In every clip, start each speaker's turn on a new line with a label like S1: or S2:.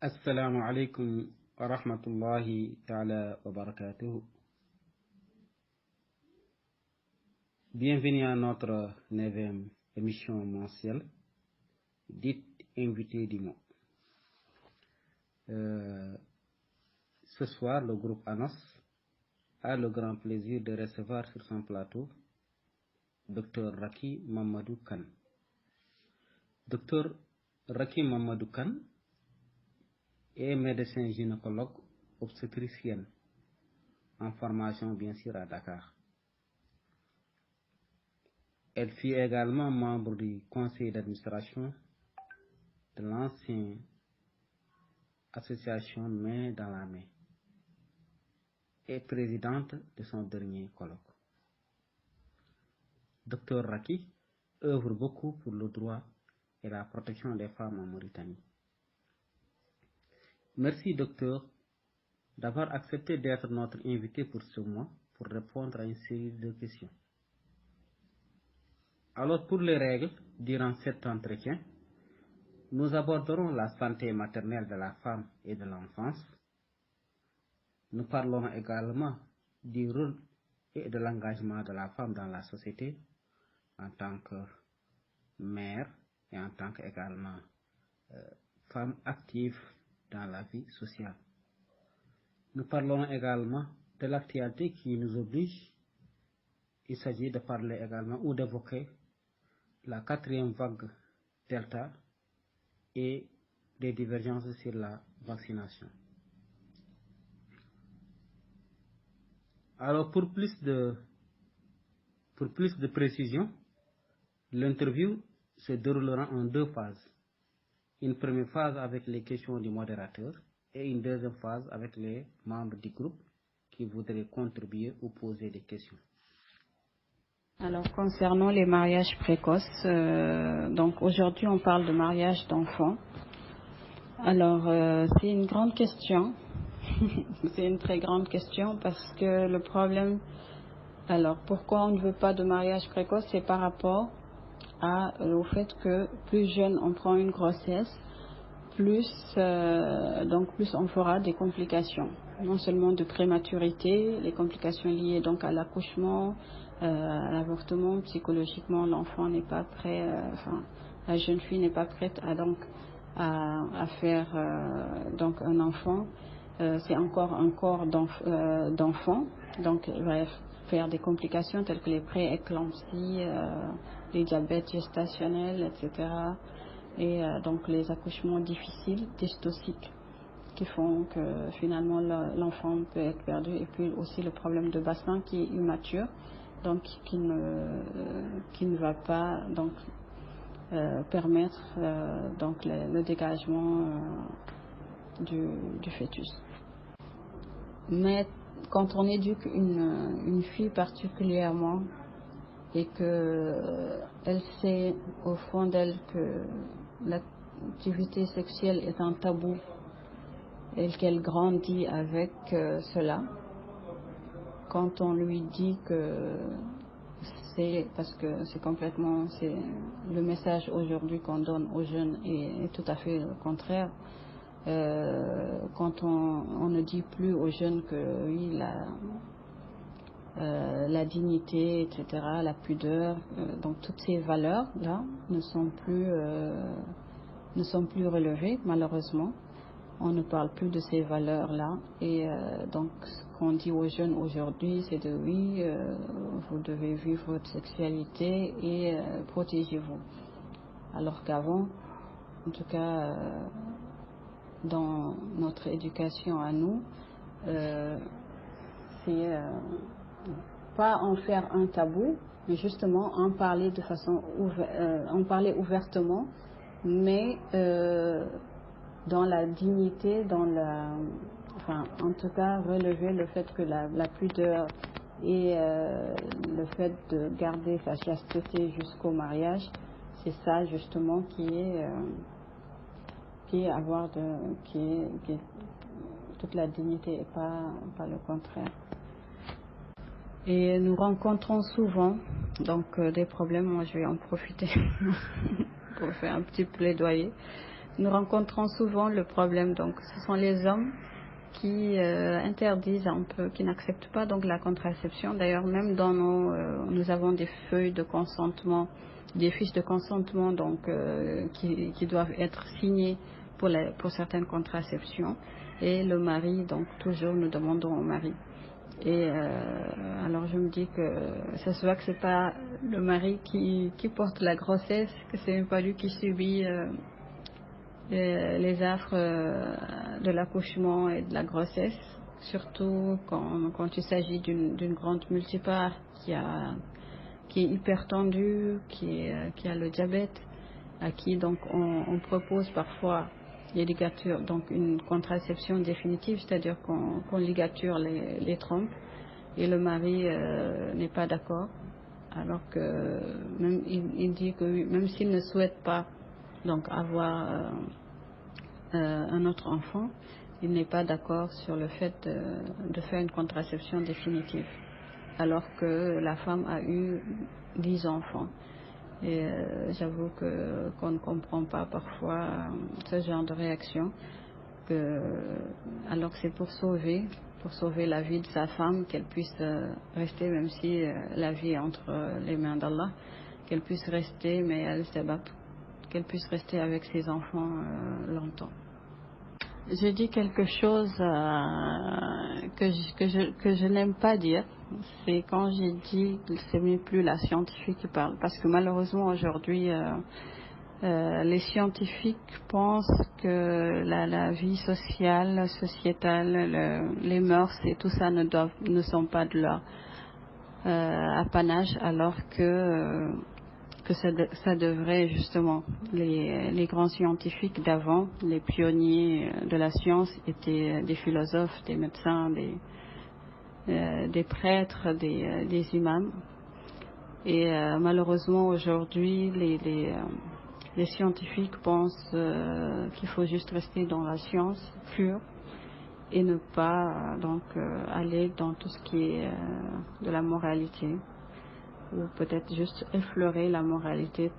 S1: Assalamu alaikum wa rahmatullahi ta'ala wa barakatuhu. Bienvenue à notre 9e émission mensuelle, dite Invité du mois. Ce soir, le groupe ANOS a le grand plaisir de recevoir sur son plateau Dr Racky Mamadou Kane. Dr Racky Mamadou Kane est médecin gynécologue obstétricienne en formation bien sûr à Dakar. Elle fut également membre du conseil d'administration de l'ancienne association Main dans la Main et présidente de son dernier colloque. Dr Racky œuvre beaucoup pour le droit et la protection des femmes en Mauritanie. Merci docteur d'avoir accepté d'être notre invité pour ce mois pour répondre à une série de questions. Alors pour les règles, durant cet entretien, nous aborderons la santé maternelle de la femme et de l'enfance. Nous parlerons également du rôle et de l'engagement de la femme dans la société en tant que mère et en tant qu'également femme active dans la vie sociale. Nous parlons également de l'actualité qui nous oblige. Il s'agit de parler également ou d'évoquer la 4e vague Delta et des divergences sur la vaccination. Alors pour plus de précision, l'interview se déroulera en 2 phases. Une première phase avec les questions du modérateur et une deuxième phase avec les membres du groupe qui voudraient contribuer ou poser des questions.
S2: Alors concernant les mariages précoces, donc aujourd'hui on parle de mariage d'enfants. Alors c'est une grande question, c'est une très grande question parce que le problème, alors pourquoi on ne veut pas de mariage précoce, c'est par rapport au fait que plus jeune on prend une grossesse, plus on fera des complications, non seulement de prématurité, les complications liées donc à l'accouchement, à l'avortement. Psychologiquement l'enfant n'est pas prêt, la jeune fille n'est pas prête à faire donc un enfant. C'est encore un corps d'enfant, donc il va faire des complications telles que les pré-éclampsies, les diabètes gestationnels, etc. Et donc les accouchements difficiles, dystociques, qui font que finalement l'enfant peut être perdu, et puis aussi le problème de bassin qui est immature, donc qui ne va pas donc permettre donc le dégagement du fœtus. Mais quand on éduque une fille particulièrement et que elle sait au fond d'elle que l'activité sexuelle est un tabou et qu'elle grandit avec cela, quand on lui dit que c'est parce que c'est le message aujourd'hui qu'on donne aux jeunes est tout à fait le contraire. Quand on ne dit plus aux jeunes que oui, la dignité, etc., la pudeur, donc toutes ces valeurs-là ne sont plus relevées, malheureusement. On ne parle plus de ces valeurs-là. Et donc, ce qu'on dit aux jeunes aujourd'hui, c'est de oui, vous devez vivre votre sexualité et protégez-vous. Alors qu'avant, en tout cas, dans notre éducation à nous, c'est pas en faire un tabou, mais justement en parler de façon en parler ouvertement, mais dans la dignité, en tout cas relever le fait que la pudeur et le fait de garder sa chasteté jusqu'au mariage, c'est ça justement qui est toute la dignité et pas le contraire. Et nous rencontrons souvent donc des problèmes. Moi je vais en profiter pour faire un petit plaidoyer. nous rencontrons souvent le problème. Donc, ce sont les hommes qui interdisent un peu, qui n'acceptent pas donc la contraception. D'ailleurs, même dans nous avons des feuilles de consentement, des fiches de consentement donc qui doivent être signées pour certaines contraceptions. Et le mari, donc toujours nous demandons au mari. Et alors je me dis que ça se voit que c'est pas le mari qui porte la grossesse, que c'est pas lui qui subit les affres de l'accouchement et de la grossesse, surtout quand il s'agit d'une grande multipare qui est hyper tendue, qui a le diabète, à qui donc on propose parfois les ligatures, donc une contraception définitive, c'est-à-dire qu'on ligature les trompes, et le mari n'est pas d'accord, alors que même il dit que même s'il ne souhaite pas donc avoir un autre enfant, il n'est pas d'accord sur le fait de faire une contraception définitive, alors que la femme a eu 10 enfants. Et j'avoue qu'on ne comprend pas parfois ce genre de réaction, alors que c'est pour sauver la vie de sa femme, qu'elle puisse rester, même si la vie est entre les mains d'Allah, qu'elle puisse rester, mais qu'elle puisse rester avec ses enfants longtemps. J'ai dit quelque chose que je n'aime pas dire. C'est quand j'ai dit que c'est même plus la scientifique qui parle. Parce que malheureusement aujourd'hui, les scientifiques pensent que la vie sociale, sociétale, les mœurs et tout ça ne sont pas de leur apanage, alors que ça devrait justement, les grands scientifiques d'avant, les pionniers de la science étaient des philosophes, des médecins, des prêtres, des imams. Et malheureusement aujourd'hui, les scientifiques pensent qu'il faut juste rester dans la science pure et ne pas donc aller dans tout ce qui est de la moralité, ou peut-être juste effleurer la moralité,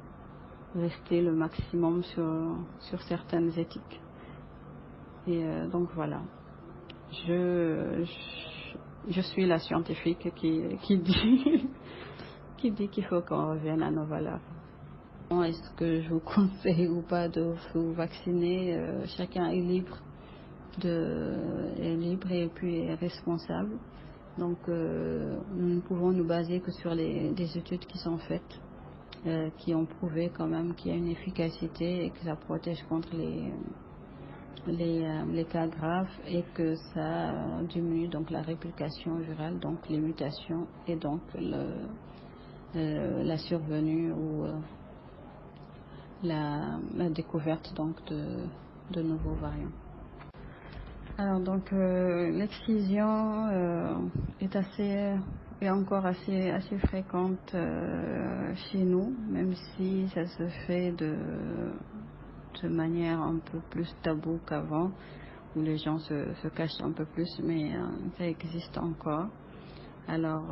S2: rester le maximum sur certaines éthiques. Et donc voilà, je suis la scientifique qui dit qui dit qu'il faut qu'on revienne à nos valeurs. Est-ce que je vous conseille ou pas de vous vacciner? Chacun est libre et puis est responsable. Donc nous ne pouvons nous baser que sur des études qui sont faites, qui ont prouvé quand même qu'il y a une efficacité et que ça protège contre les cas graves, et que ça diminue donc la réplication virale, donc les mutations, et donc la survenue ou la découverte donc de nouveaux variants. Alors donc l'excision est encore assez fréquente chez nous, même si ça se fait de manière un peu plus taboue qu'avant, où les gens se cachent un peu plus, mais ça existe encore. Alors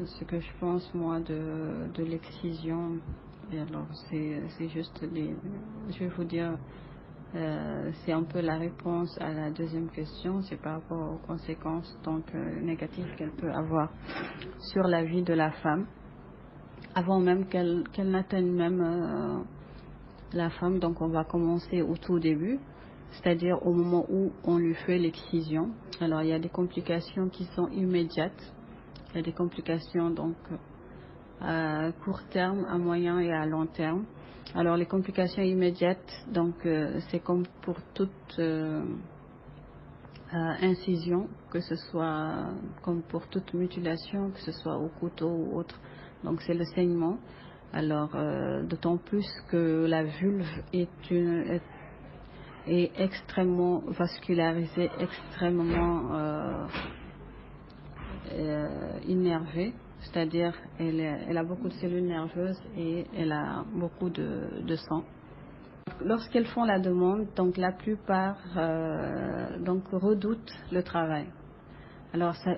S2: ce que je pense moi de l'excision, et alors c'est juste je vais vous dire, c'est un peu la réponse à la deuxième question, c'est par rapport aux conséquences donc négatives qu'elle peut avoir sur la vie de la femme, avant même qu'elle n'atteigne même la femme. Donc on va commencer au tout début, c'est-à-dire au moment où on lui fait l'excision. Alors il y a des complications qui sont immédiates, il y a des complications donc à court terme, à moyen et à long terme. Alors les complications immédiates, donc c'est comme pour toute incision, que ce soit comme pour toute mutilation, que ce soit au couteau ou autre. Donc c'est le saignement. Alors d'autant plus que la vulve est extrêmement vascularisée, extrêmement innervée. C'est-à-dire elle a beaucoup de cellules nerveuses et elle a beaucoup de sang. Lorsqu'elles font la demande, donc la plupart donc redoutent le travail. Alors ça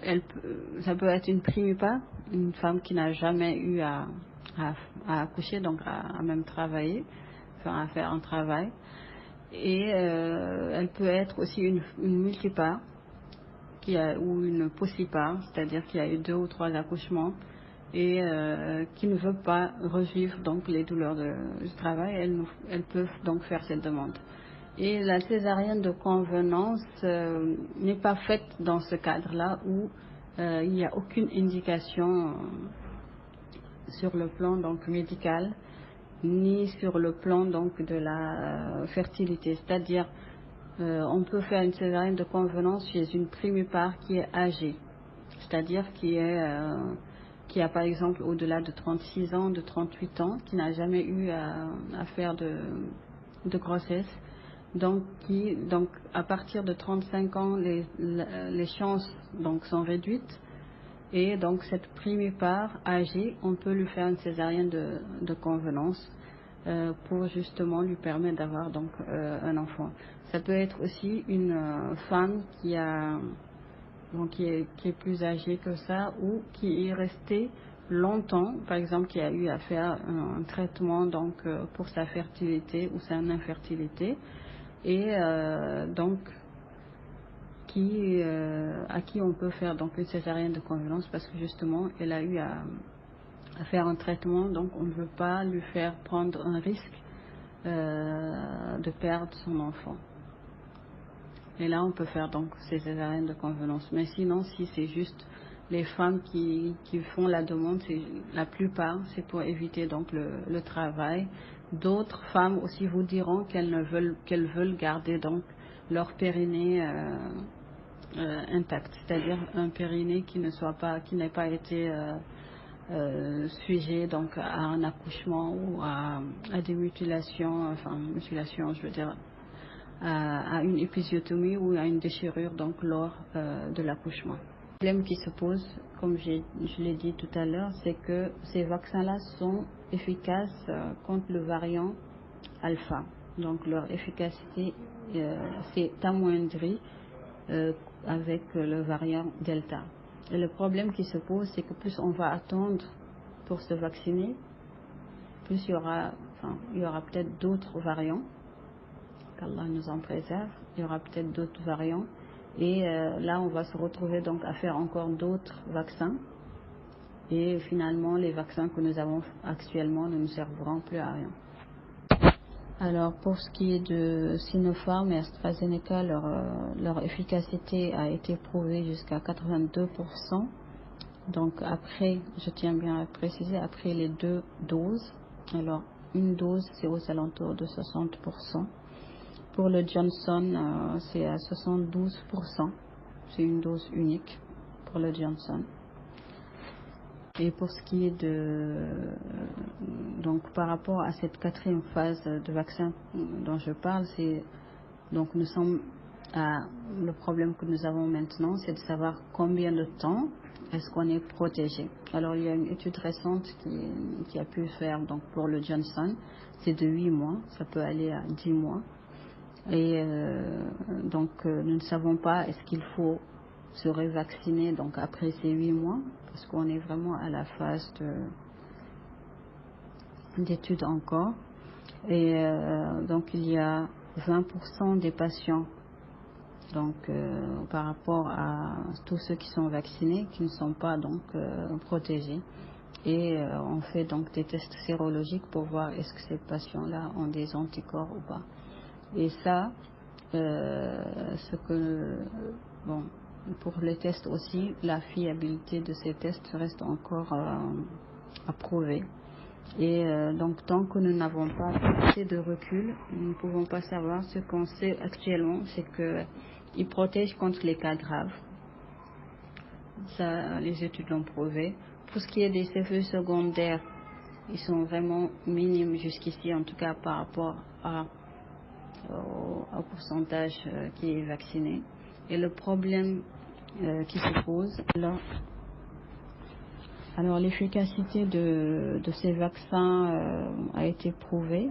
S2: peut être une primipa, une femme qui n'a jamais eu à accoucher, donc à même travailler, à faire un travail. Et elle peut être aussi une multipare ou une possipare, c'est-à-dire qu'il y a eu 2 ou 3 accouchements et qui ne veut pas revivre donc les douleurs du travail. Elles peuvent donc faire cette demande. Et la césarienne de convenance n'est pas faite dans ce cadre-là où il n'y a aucune indication sur le plan donc médical ni sur le plan donc de la fertilité, c'est-à-dire on peut faire une césarienne de convenance chez une primipare qui est âgée, c'est-à-dire qui a par exemple au-delà de 36 ans, de 38 ans, qui n'a jamais eu à faire de grossesse, donc à partir de 35 ans les chances donc sont réduites. Et donc cette primipare âgée, on peut lui faire une césarienne de convenance pour justement lui permettre d'avoir donc un enfant. Ça peut être aussi une femme qui est plus âgée que ça ou qui est restée longtemps, par exemple qui a eu à faire un traitement donc pour sa fertilité ou sa infertilité et donc à qui on peut faire donc une césarienne de convenance parce que justement elle a eu à faire un traitement, donc on ne veut pas lui faire prendre un risque de perdre son enfant. Et là on peut faire donc ces césariennes de convenance. Mais sinon si c'est juste les femmes qui font la demande, la plupart c'est pour éviter donc le travail. D'autres femmes aussi vous diront qu'elles veulent garder donc leur périnée intact, c'est-à-dire un périnée qui n'ait pas été sujet donc à un accouchement ou à des mutilations, je veux dire, à une épisiotomie ou à une déchirure donc lors de l'accouchement. Le problème qui se pose, comme je l'ai dit tout à l'heure, c'est que ces vaccins-là sont efficaces contre le variant alpha. Donc leur efficacité s'est amoindrie avec le variant delta. Et le problème qui se pose, c'est que plus on va attendre pour se vacciner, plus il y aura peut-être d'autres variants, qu'Allah nous en préserve, il y aura peut-être d'autres variants, et là on va se retrouver donc à faire encore d'autres vaccins, et finalement les vaccins que nous avons actuellement ne nous serviront plus à rien. Alors pour ce qui est de Sinopharm et AstraZeneca, leur efficacité a été prouvée jusqu'à 82%. Donc après, je tiens bien à préciser, après les 2 doses, alors une dose c'est aux alentours de 60%. Pour le Johnson, c'est à 72%, c'est une dose unique pour le Johnson. Et pour ce qui est donc par rapport à cette 4e phase de vaccin dont je parle, donc nous sommes le problème que nous avons maintenant, c'est de savoir combien de temps est-ce qu'on est protégé. Alors il y a une étude récente qui a pu faire donc pour le Johnson, c'est de 8 mois, ça peut aller à 10 mois. Et donc nous ne savons pas est-ce qu'il faut se revacciner donc après ces 8 mois, parce qu'on est vraiment à la phase d'études encore. Et donc il y a 20% des patients donc par rapport à tous ceux qui sont vaccinés qui ne sont pas donc protégés. Et on fait donc des tests sérologiques pour voir est-ce que ces patients-là ont des anticorps ou pas. Et ça, pour les tests aussi, la fiabilité de ces tests reste encore à prouver. Et donc tant que nous n'avons pas assez de recul, nous ne pouvons pas savoir. Ce qu'on sait actuellement, c'est qu'ils protègent contre les cas graves. Ça, les études l'ont prouvé. Pour ce qui est des effets secondaires, ils sont vraiment minimes jusqu'ici, en tout cas par rapport au pourcentage qui est vacciné. Et le problème qui se pose, alors l'efficacité de ces vaccins a été prouvée.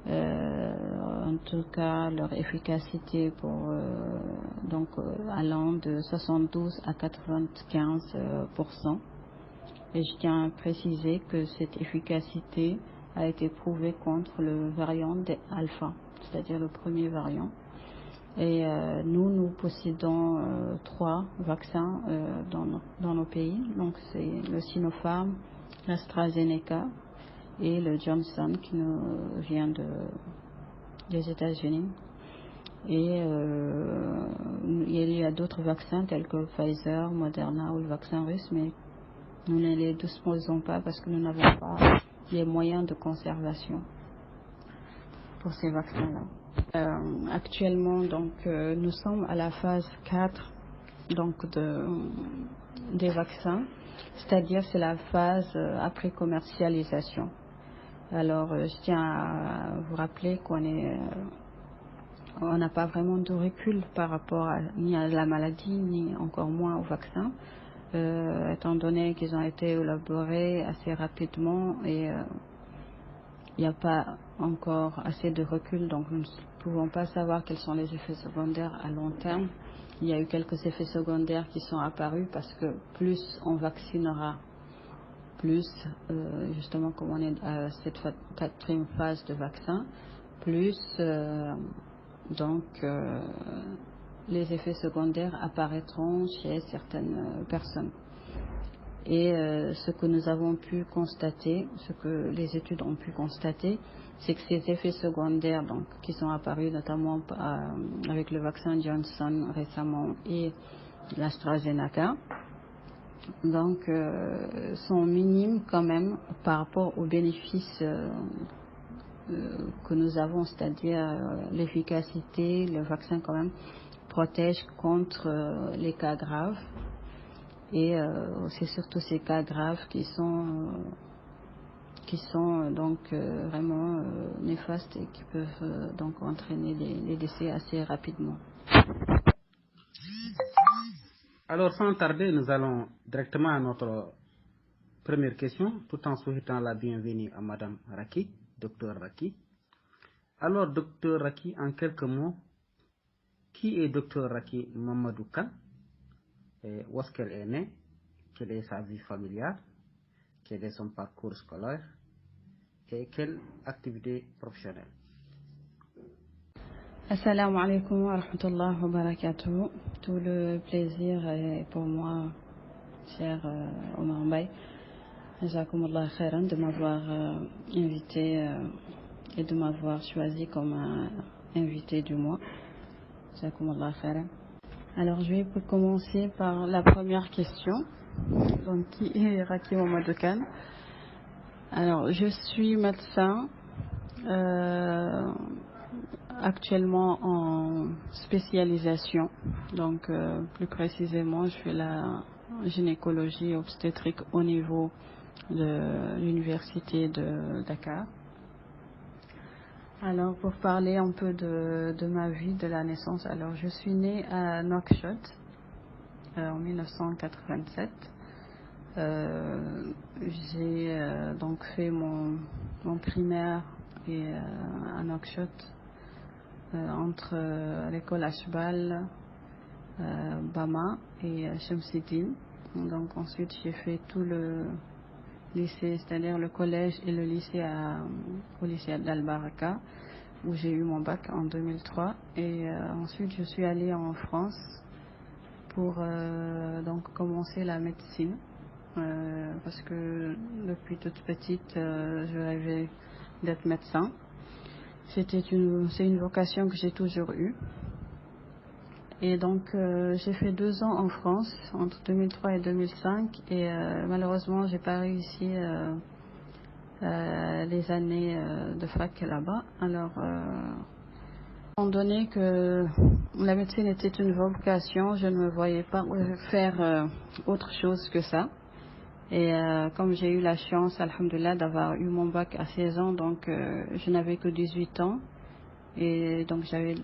S2: En tout cas, leur efficacité allant de 72 à 95%. Et je tiens à préciser que cette efficacité a été prouvé contre le variant alpha, c'est-à-dire le premier variant. Et nous possédons 3 vaccins dans nos pays. Donc c'est le Sinopharm, l'AstraZeneca et le Johnson qui nous vient des États-Unis. Et il y a d'autres vaccins tels que Pfizer, Moderna ou le vaccin russe, mais nous ne les disposons pas parce que nous n'avons pas les moyens de conservation pour ces vaccins-là. Actuellement, donc, nous sommes à la phase 4 donc, des vaccins, c'est-à-dire c'est la phase après commercialisation. Alors, je tiens à vous rappeler qu'on n'a pas vraiment de recul par rapport ni à la maladie, ni encore moins au vaccin, étant donné qu'ils ont été élaborés assez rapidement et il n'y a pas encore assez de recul, donc nous ne pouvons pas savoir quels sont les effets secondaires à long terme. Il y a eu quelques effets secondaires qui sont apparus parce que plus on vaccinera, plus, justement comme on est à cette 4e phase de vaccin, plus les effets secondaires apparaîtront chez certaines personnes. Et ce que nous avons pu constater, ce que les études ont pu constater, c'est que ces effets secondaires donc, qui sont apparus notamment avec le vaccin Johnson récemment et l'AstraZeneca, donc sont minimes quand même par rapport aux bénéfices que nous avons, c'est-à-dire l'efficacité, le vaccin quand même protège contre les cas graves. Et c'est surtout ces cas graves qui sont donc vraiment néfastes et qui peuvent donc entraîner des décès assez rapidement.
S1: Alors sans tarder, nous allons directement à notre première question, tout en souhaitant la bienvenue à Madame Raki, Docteur Raki. Alors Docteur Raki, en quelques mots, qui est Docteur Raki Mamadou Kane? Où est-ce qu'elle est née? Quelle est sa vie familiale? Quel est son parcours scolaire? Et quelle activité professionnelle?
S2: Assalamu alaikum wa rahmatullahi wa barakatuh. Tout le plaisir est pour moi, cher Omar Mbaye, jazakumullah khairan, de m'avoir invité et de m'avoir choisi comme invité du mois. Jazakumullah khairan. Alors je vais commencer par la première question. Donc qui est Raki Mamadou Kane? Alors je suis médecin. Actuellement en spécialisation, donc plus précisément je fais la gynécologie obstétrique au niveau de l'université de Dakar. Alors pour parler un peu de ma vie, de la naissance, alors je suis née à Nouakchott en 1987. J'ai donc fait mon primaire et à Nouakchott entre l'école Ashbal, Bama et Shamsidine. Donc ensuite j'ai fait tout le lycée, c'est-à-dire le collège et le lycée au lycée d'Al-Baraka, où j'ai eu mon bac en 2003. Et ensuite je suis allée en France pour donc commencer la médecine, parce que depuis toute petite je rêvais d'être médecin. C'est une vocation que j'ai toujours eue. Et donc j'ai fait 2 ans en France entre 2003 et 2005 et malheureusement j'ai pas réussi les années de fac là-bas. Alors étant donné que la médecine était une vocation, je ne me voyais pas faire autre chose que ça. Et comme j'ai eu la chance, alhamdoulilah, d'avoir eu mon bac à 16 ans, donc je n'avais que 18 ans. Et donc j'avais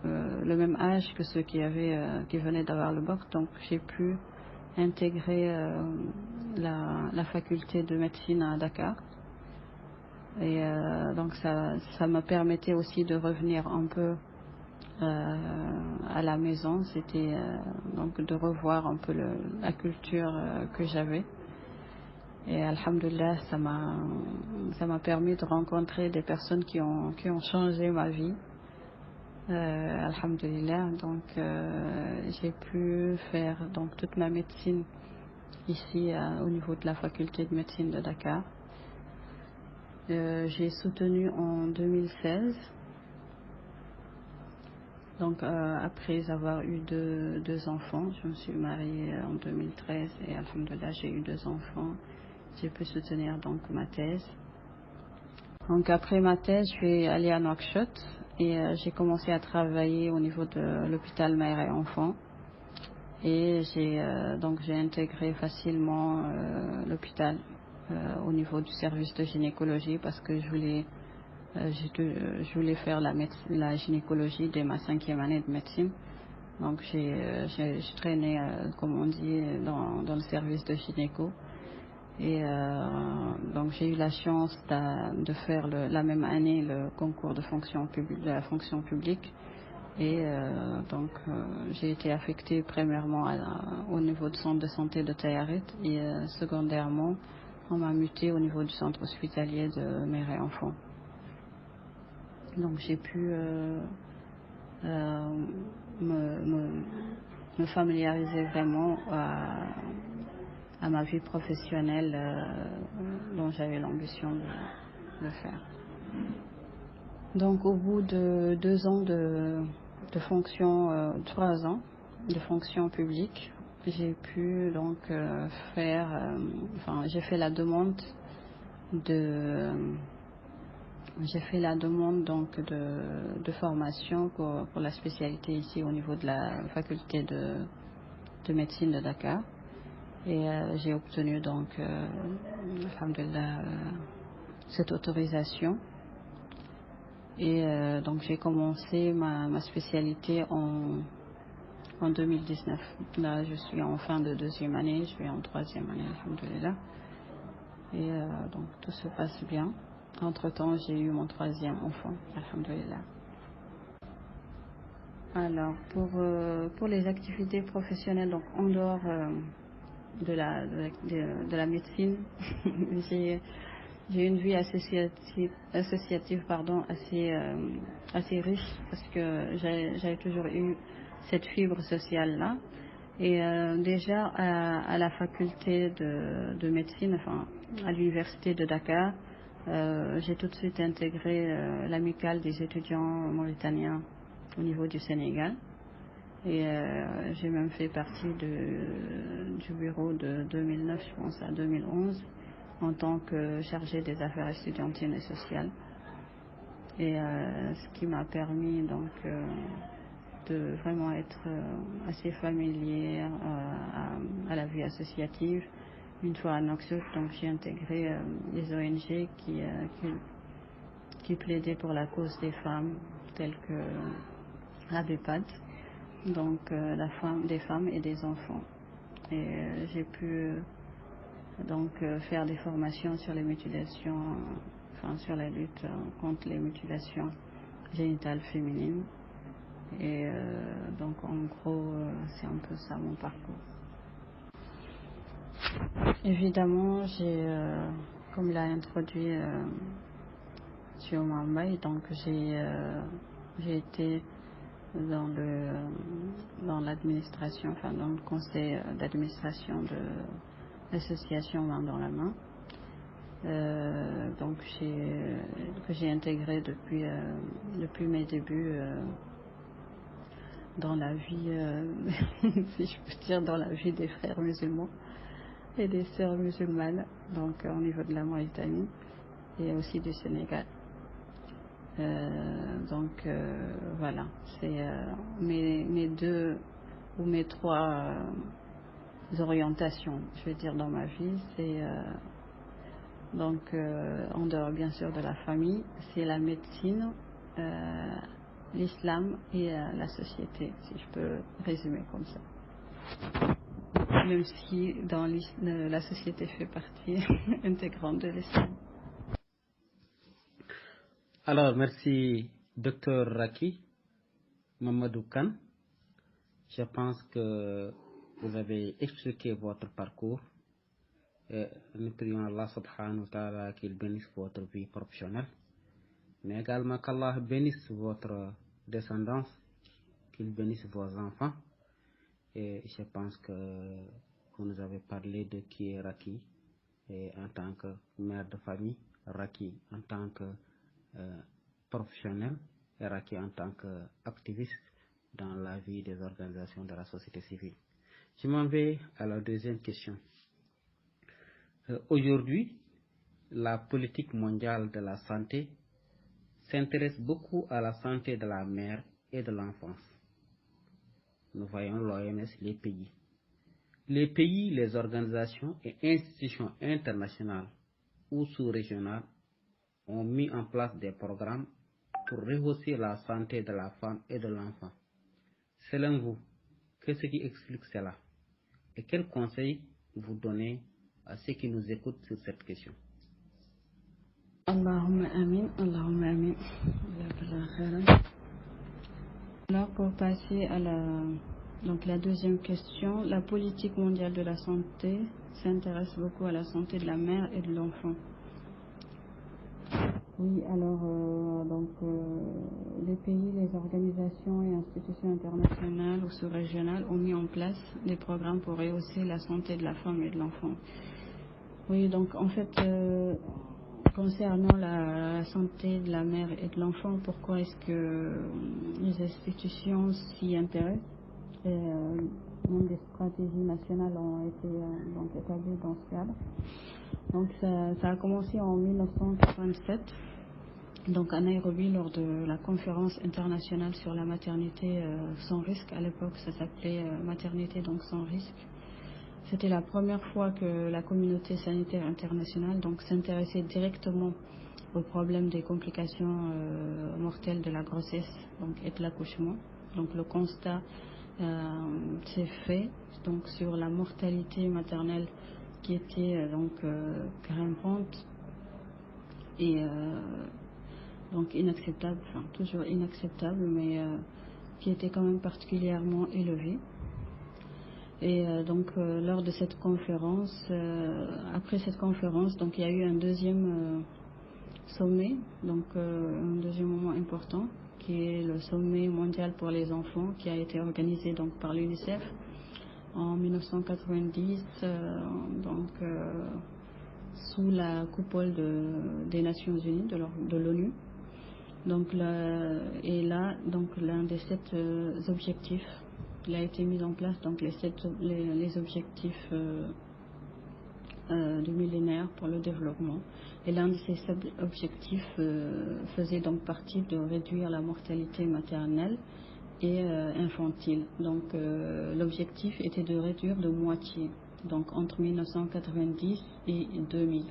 S2: le même âge que ceux qui venaient d'avoir le bac. Donc j'ai pu intégrer la faculté de médecine à Dakar. Et donc ça me permettait aussi de revenir un peu à la maison. C'était donc de revoir un peu la culture que j'avais. Et alhamdoulilah, ça m'a permis de rencontrer des personnes qui ont changé ma vie. Alhamdulillah, donc j'ai pu faire donc toute ma médecine ici au niveau de la faculté de médecine de Dakar. J'ai soutenu en 2016, donc après avoir eu deux enfants. Je me suis mariée en 2013 et alhamdulillah j'ai eu 2 enfants. J'ai pu soutenir donc ma thèse. Donc après ma thèse, je suis allée à Nouakchott et j'ai commencé à travailler au niveau de l'hôpital Mère et Enfants. Et j'ai intégré facilement l'hôpital au niveau du service de gynécologie parce que je voulais faire la gynécologie dès ma 5e année de médecine. Donc j'ai traîné, comme on dit, dans le service de gynéco. Et donc j'ai eu la chance de faire la même année le concours de la fonction publique. Et j'ai été affectée premièrement au niveau du centre de santé de Tayarit et secondairement on m'a mutée au niveau du centre hospitalier de Mère et Enfants. Donc j'ai pu me familiariser vraiment à ma vie professionnelle dont j'avais l'ambition de faire. Donc au bout de 2 ans de fonction, 3 ans de fonction publique, j'ai pu donc j'ai fait la demande donc de formation pour la spécialité ici au niveau de la faculté de médecine de Dakar. Et j'ai obtenu donc, alhamdulillah, cette autorisation. Et donc j'ai commencé ma spécialité en 2019. Là, je suis en fin de 2e année, je suis en 3e année, alhamdulillah. Et donc tout se passe bien. Entre-temps, j'ai eu mon 3e enfant, alhamdulillah. Alors, pour les activités professionnelles, donc en dehors de la médecine, j'ai une vie associative assez riche parce que j'avais toujours eu cette fibre sociale-là. Et déjà à la faculté de médecine, enfin à l'université de Dakar, j'ai tout de suite intégré l'amicale des étudiants mauritaniens au niveau du Sénégal. Et j'ai même fait partie du bureau de 2009, je pense, à 2011, en tant que chargée des affaires estudiantines et sociales. Et ce qui m'a permis donc de vraiment être assez familière à la vie associative. Une fois à Nouakchott, donc j'ai intégré les ONG qui plaidaient pour la cause des femmes, telles que l'ABEPAD, donc des femmes et des enfants. Et j'ai pu donc faire des formations sur les mutilations, sur la lutte contre les mutilations génitales féminines. Et donc en gros, c'est un peu ça mon parcours. Évidemment, comme l'a introduit M. Mambay, donc j'ai été dans l'administration, dans le conseil d'administration de l'association Main dans la main, donc que j'ai intégré depuis mes débuts dans la vie, si je peux dire, dans la vie des frères musulmans et des sœurs musulmanes, donc au niveau de la Mauritanie et aussi du Sénégal. Voilà, c'est mes 2 ou mes 3 orientations, je veux dire, dans ma vie. C'est en dehors bien sûr de la famille, c'est la médecine, l'islam et la société, si je peux résumer comme ça. Même si la société fait partie intégrante de l'islam.
S1: Alors, merci, Dr Raki Mamadou Kane. Je pense que vous avez expliqué votre parcours Nous prions Allah subhanahu wa ta'ala qu'il bénisse votre vie professionnelle, mais également qu'Allah bénisse votre descendance, qu'il bénisse vos enfants. Et je pense que vous nous avez parlé de qui est Raki et en tant que mère de famille, Raki en tant que professionnel et Raki en tant qu'activiste dans la vie des organisations de la société civile. Je m'en vais à la deuxième question. Aujourd'hui, la politique mondiale de la santé s'intéresse beaucoup à la santé de la mère et de l'enfance. Nous voyons l'OMS, les pays. Les pays, les organisations et institutions internationales ou sous-régionales ont mis en place des programmes pour rehausser la santé de la femme et de l'enfant. Selon vous, qu'est-ce qui explique cela? Et quels conseils vous donnez à ceux qui nous écoutent sur cette question?
S2: Allahumma amin, Allahumma amin. Alors pour passer à la deuxième question, la politique mondiale de la santé s'intéresse beaucoup à la santé de la mère et de l'enfant. Oui, alors les pays, les organisations et institutions internationales ou sous-régionales ont mis en place des programmes pour rehausser la santé de la femme et de l'enfant. Oui, donc en fait, concernant la santé de la mère et de l'enfant, pourquoi est-ce que les institutions s'y intéressent? Même des stratégies nationales ont été établies dans ce cadre. Donc ça a commencé en 1987, donc à Nairobi, lors de la conférence internationale sur la maternité sans risque. À l'époque, ça s'appelait maternité donc sans risque. C'était la première fois que la communauté sanitaire internationale s'intéressait directement au problème des complications mortelles de la grossesse et de l'accouchement. Donc le constat s'est fait sur la mortalité maternelle qui était grimpante et inacceptable, toujours inacceptable, mais qui était quand même particulièrement élevée. Et lors de cette conférence, après cette conférence, il y a eu un deuxième sommet, un deuxième moment important, qui est le sommet mondial pour les enfants, qui a été organisé par l'UNICEF en 1990, sous la coupole des Nations Unies, de l'ONU. L'un des 7 objectifs, il a été mis en place, les objectifs du millénaire pour le développement. Et l'un de ces objectifs faisait partie de réduire la mortalité maternelle et infantile. L'objectif était de réduire de moitié, entre 1990 et 2000.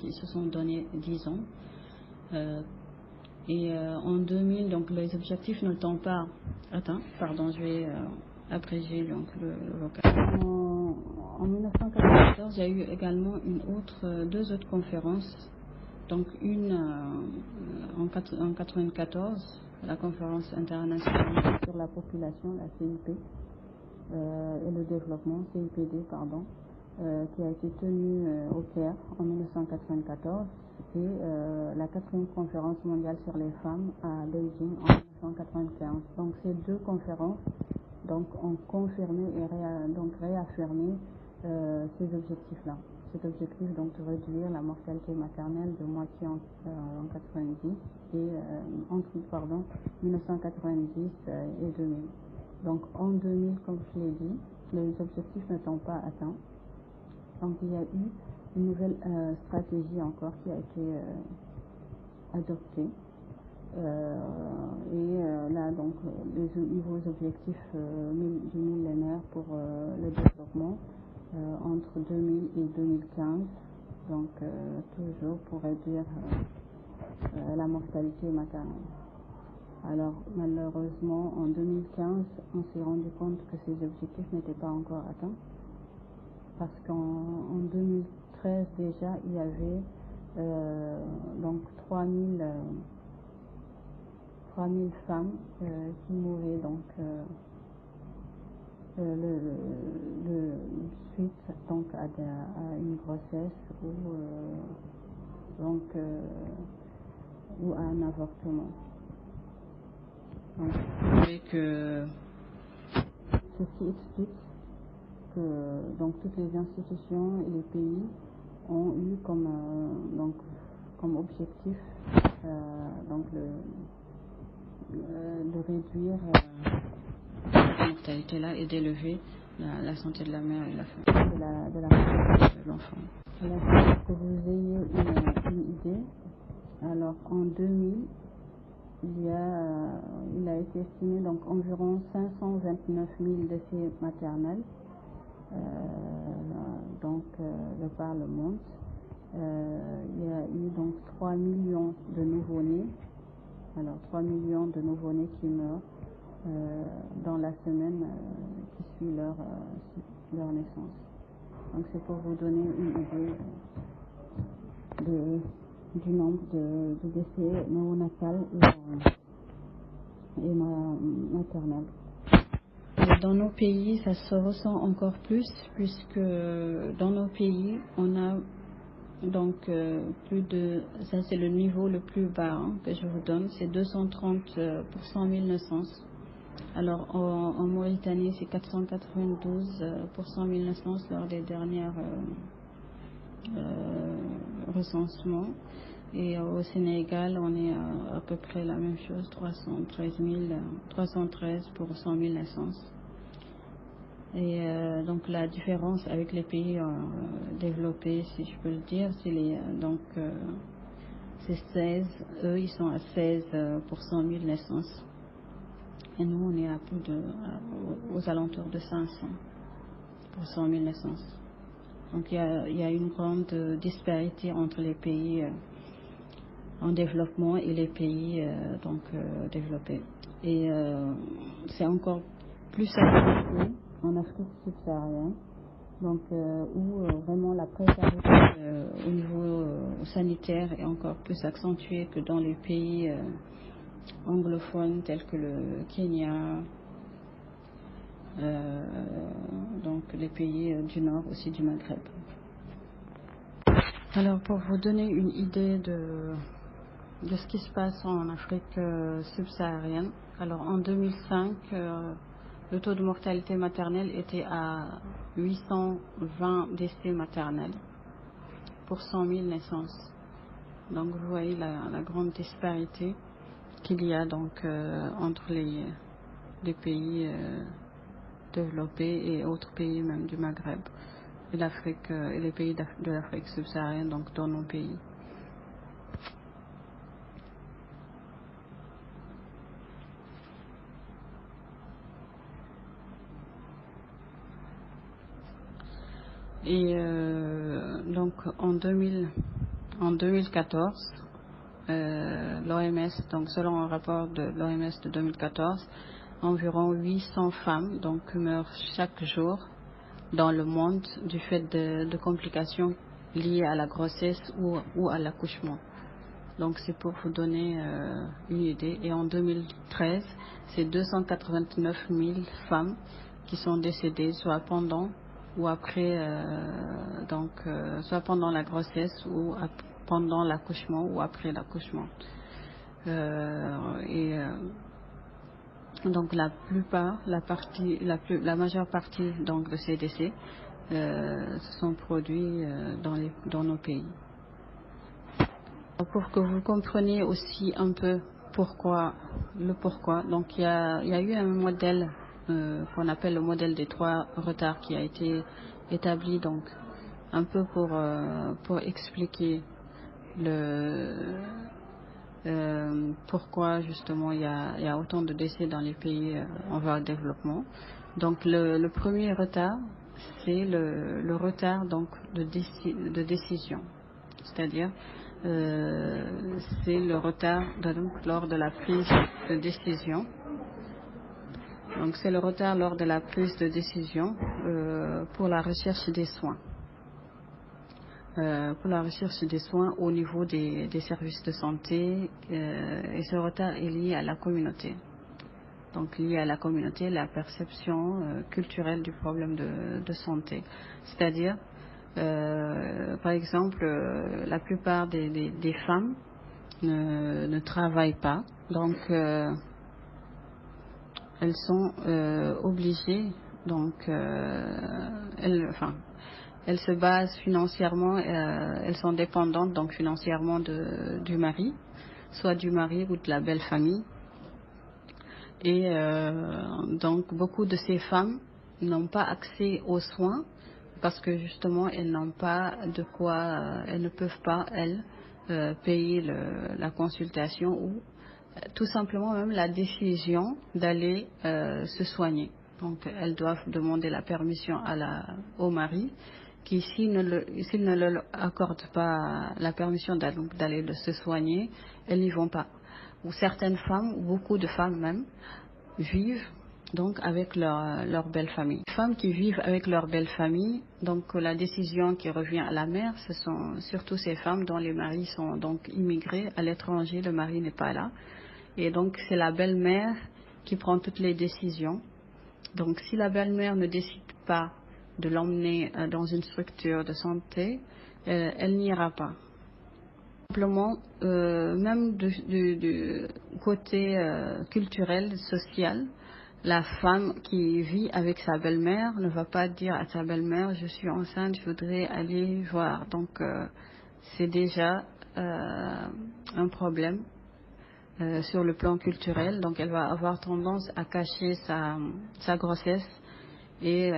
S2: Ils se sont donné 10 ans. En 2000, les objectifs ne sont pas atteints. Pardon, je vais abréger le vocabulaire. En 1994, il y a eu également deux autres conférences. Une en 1994, la conférence internationale sur la population, la CIP, et le développement, CIPD, pardon, qui a été tenue au Caire en 1994, et la 4e conférence mondiale sur les femmes à Beijing en 1995. Ces deux conférences ont confirmé et réaffirmé ces objectifs-là. Cet objectif de réduire la mortalité maternelle de moitié en 90 et entre 1990 et 2000. En 2000, comme je l'ai dit, les objectifs ne sont pas atteints. Il y a eu une nouvelle stratégie encore qui a été adoptée. Les nouveaux objectifs du millénaire pour le développement entre 2000 et 2015, toujours pour réduire la mortalité maternelle. Alors malheureusement en 2015 on s'est rendu compte que ces objectifs n'étaient pas encore atteints, parce qu'en 2013 déjà il y avait 3000 femmes qui mouraient suite donc à une grossesse ou à un avortement. Donc, ceci explique que donc toutes les institutions et les pays ont eu comme objectif de réduire la mortalité là et d'élever la santé de la mère et de l'enfant. Alors, pour que vous ayez une idée, alors en 2000, il a été estimé donc environ 529 000 décès maternels de par le monde. Il y a eu donc 3 millions de nouveau-nés. Alors 3 millions de nouveau-nés qui meurent dans la semaine qui suit leur naissance. Donc c'est pour vous donner une idée du nombre de décès néonatals et maternels. Dans nos pays, ça se ressent encore plus puisque dans nos pays, on a donc plus de, ça c'est le niveau le plus bas que je vous donne, c'est 230 pour 100 000 naissances. Alors en Mauritanie, c'est 492 pour 100 000 naissances lors des dernières recensements. Et au Sénégal, on est à peu près la même chose, 313 pour 100 000 naissances. Et donc la différence avec les pays développés, si je peux le dire, c'est 16, eux ils sont à 16 pour 100 000 naissances. Et nous on est à aux alentours de 500 pour 100 000 naissances. Donc il y a une grande disparité entre les pays en développement et les pays développés. Et c'est encore plus accentué en Afrique subsaharienne, donc où vraiment la précarité au niveau sanitaire est encore plus accentuée que dans les pays anglophones tels que le Kenya, donc les pays du nord aussi du Maghreb. Alors pour vous donner une idée de ce qui se passe en Afrique subsaharienne, alors en 2005, le taux de mortalité maternelle était à 820 décès maternels pour 100 000 naissances. Donc vous voyez la grande disparité qu'il y a donc entre les pays développés et autres pays même du Maghreb et l'Afrique et les pays de l'Afrique subsaharienne, donc dans nos pays. Et donc en 2014, l'OMS, donc selon un rapport de l'OMS de 2014, environ 800 femmes donc meurent chaque jour dans le monde du fait de complications liées à la grossesse ou à l'accouchement. Donc c'est pour vous donner une idée. Et en 2013, c'est 289 000 femmes qui sont décédées soit pendant ou après, soit pendant la grossesse ou pendant l'accouchement ou après l'accouchement. Donc la majeure partie donc de ces décès se sont produits dans nos pays. Pour que vous compreniez aussi un peu pourquoi, donc il y a eu un modèle qu'on appelle le modèle des 3 retards qui a été établi donc un peu pour expliquer pourquoi justement il y a autant de décès dans les pays en voie de développement. Donc le premier retard, c'est le retard donc de décision, c'est-à-dire c'est le retard lors de la prise de décision. Donc c'est le retard lors de la prise de décision pour la recherche des soins. Au niveau des services de santé, et ce retard est lié à la communauté. donc liées à la communauté, la perception culturelle du problème de santé. C'est-à-dire, par exemple, la plupart des femmes ne travaillent pas, donc elles sont obligées, donc elles se basent financièrement, elles sont dépendantes donc financièrement du mari, soit du mari ou de la belle famille. Et donc beaucoup de ces femmes n'ont pas accès aux soins parce que justement elles n'ont pas de quoi, elles ne peuvent pas payer la consultation ou tout simplement même la décision d'aller se soigner. Donc elles doivent demander la permission au mari qui s'il ne leur accorde pas la permission d'aller se soigner, elles n'y vont pas. Ou certaines femmes, ou beaucoup de femmes même, vivent donc avec leur belle famille. Les femmes qui vivent avec leur belle famille, donc la décision qui revient à la mère, ce sont surtout ces femmes dont les maris sont donc immigrés à l'étranger, le mari n'est pas là. Et donc c'est la belle-mère qui prend toutes les décisions. Donc si la belle-mère ne décide pas de l'emmener dans une structure de santé, elle n'ira pas. Simplement, même du côté culturel, social, la femme qui vit avec sa belle-mère ne va pas dire à sa belle-mère je suis enceinte, je voudrais aller voir. Donc c'est déjà un problème sur le plan culturel. Donc elle va avoir tendance à cacher sa grossesse et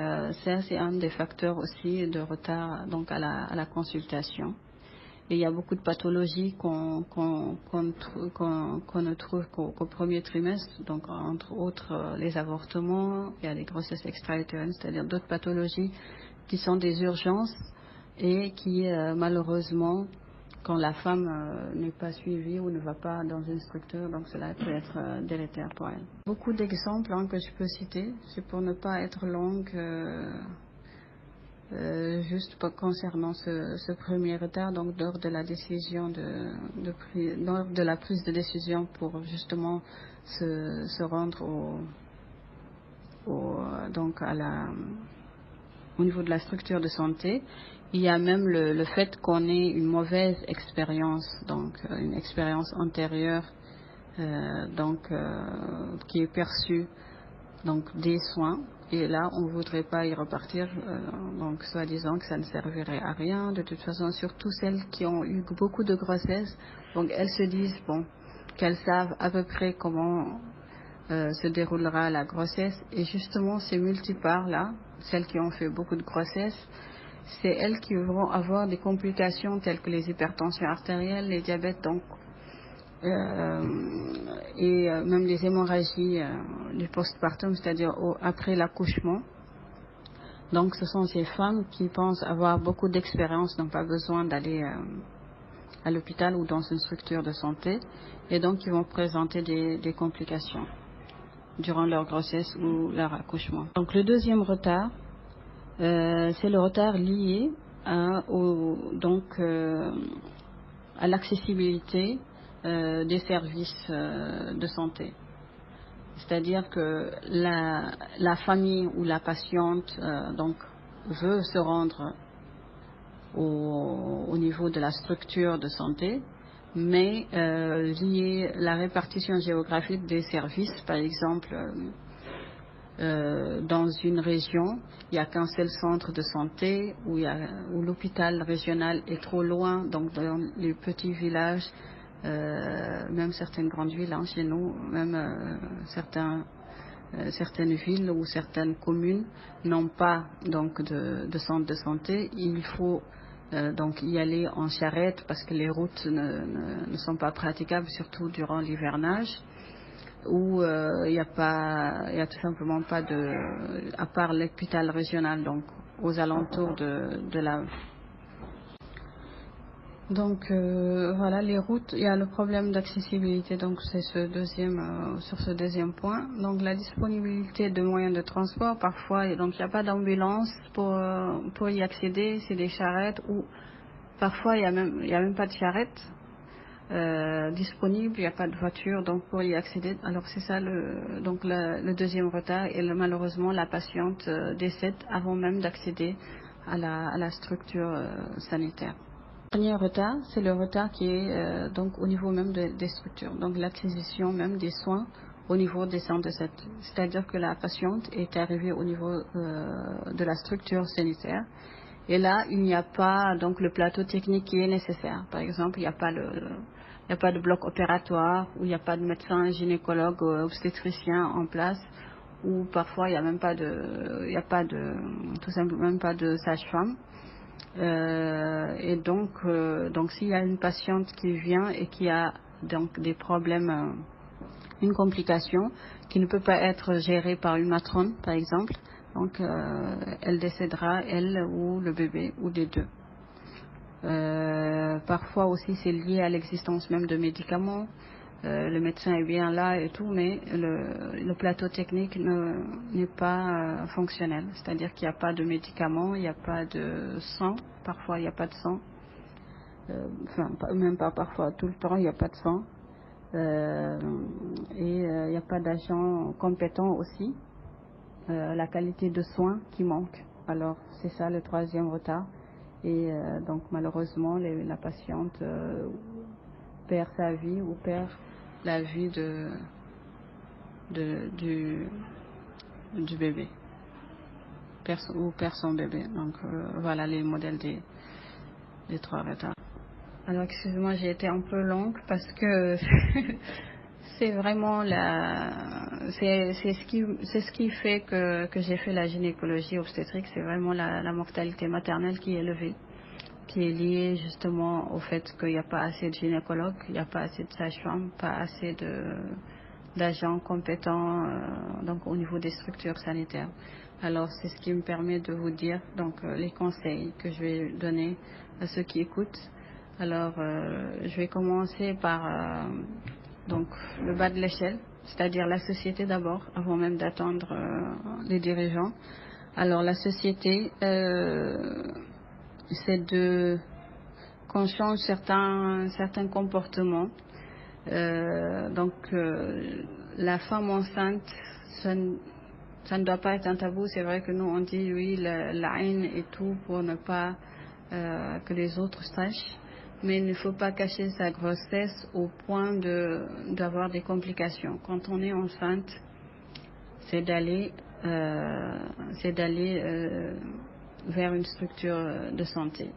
S2: ça c'est un des facteurs aussi de retard donc à la consultation. Et il y a beaucoup de pathologies qu'on ne trouve qu'au premier trimestre, donc entre autres les avortements, il y a les grossesses extra-utérines, c'est-à-dire d'autres pathologies qui sont des urgences et qui malheureusement, quand la femme n'est pas suivie ou ne va pas dans une structure, donc cela peut être délétère pour elle. Beaucoup d'exemples que je peux citer, c'est pour ne pas être longue. Juste concernant ce premier retard, donc lors de la décision lors de la prise de décision pour justement se rendre au niveau de la structure de santé, il y a même le fait qu'on ait une mauvaise expérience, donc une expérience antérieure, qui est perçue donc des soins. Et là, on ne voudrait pas y repartir, donc soi-disant que ça ne servirait à rien. De toute façon, surtout celles qui ont eu beaucoup de grossesses, donc elles se disent qu'elles savent à peu près comment se déroulera la grossesse. Et justement, ces multipares-là, celles qui ont fait beaucoup de grossesses, c'est elles qui vont avoir des complications telles que les hypertensions artérielles, les diabètes, donc et même les hémorragies du postpartum, c'est-à-dire après l'accouchement. Donc ce sont ces femmes qui pensent avoir beaucoup d'expérience, n'ont pas besoin d'aller à l'hôpital ou dans une structure de santé, et donc ils vont présenter des complications durant leur grossesse ou leur accouchement. Donc le deuxième retard, c'est le retard lié à l'accessibilité des services de santé. C'est-à-dire que la famille ou la patiente veut se rendre au niveau de la structure de santé, mais lié la répartition géographique des services, par exemple, dans une région, il n'y a qu'un seul centre de santé où l'hôpital régional est trop loin, donc dans les petits villages, même certaines grandes villes chez nous, même certaines villes ou certaines communes n'ont pas donc de centre de santé. Il faut donc y aller en charrette parce que les routes ne sont pas praticables, surtout durant l'hivernage, où il y a tout simplement pas à part l'hôpital régional, donc aux alentours de la. Donc voilà, les routes, il y a le problème d'accessibilité, donc c'est sur ce deuxième point. Donc la disponibilité de moyens de transport, parfois, donc il n'y a pas d'ambulance pour y accéder, c'est des charrettes, ou parfois il y a même pas de charrette. disponible, il n'y a pas de voiture, donc pour y accéder. Alors c'est ça le deuxième retard, et malheureusement la patiente décède avant même d'accéder à la structure sanitaire. Le dernier retard, c'est le retard qui est donc au niveau même des structures, donc l'acquisition même des soins au niveau des centres de santé. C'est-à-dire que la patiente est arrivée au niveau de la structure sanitaire, et là il n'y a pas donc le plateau technique qui est nécessaire. Par exemple, il n'y a pas de bloc opératoire, ou il n'y a pas de médecin gynécologue obstétricien en place, ou parfois il n'y a même pas tout simplement même pas de sage-femme. Et donc s'il y a une patiente qui vient et qui a donc des problèmes, une complication qui ne peut pas être gérée par une matrone par exemple, donc elle décédera, elle ou le bébé, ou les deux. Parfois aussi c'est lié à l'existence même de médicaments. Le médecin est bien là et tout, mais le plateau technique n'est pas fonctionnel. C'est-à-dire qu'il n'y a pas de médicaments, il n'y a pas de sang, parfois il n'y a pas de sang. Même pas parfois, tout le temps il n'y a pas de sang. Et il n'y a pas d'agents compétents aussi. La qualité de soins qui manque. Alors c'est ça le troisième retard. Et donc malheureusement la patiente perd sa vie ou perd la vie du bébé, ou perd son bébé. Donc voilà les modèles des trois retards. Alors excusez-moi, j'ai été un peu longue parce que c'est vraiment c'est ce qui fait que j'ai fait la gynécologie obstétrique. C'est vraiment la mortalité maternelle qui est élevée, qui est liée justement au fait qu'il n'y a pas assez de gynécologues, il n'y a pas assez de sages-femmes, pas assez d'agents compétents donc au niveau des structures sanitaires. Alors c'est ce qui me permet de vous dire donc les conseils que je vais donner à ceux qui écoutent. Alors je vais commencer par donc le bas de l'échelle, c'est-à-dire la société d'abord, avant même d'attendre les dirigeants. Alors la société, c'est qu'on change certains comportements. La femme enceinte, ça ne doit pas être un tabou. C'est vrai que nous on dit oui la haine et tout pour ne pas que les autres sachent, mais il ne faut pas cacher sa grossesse au point d'avoir des complications. Quand on est enceinte, c'est d'aller vers une structure de santé,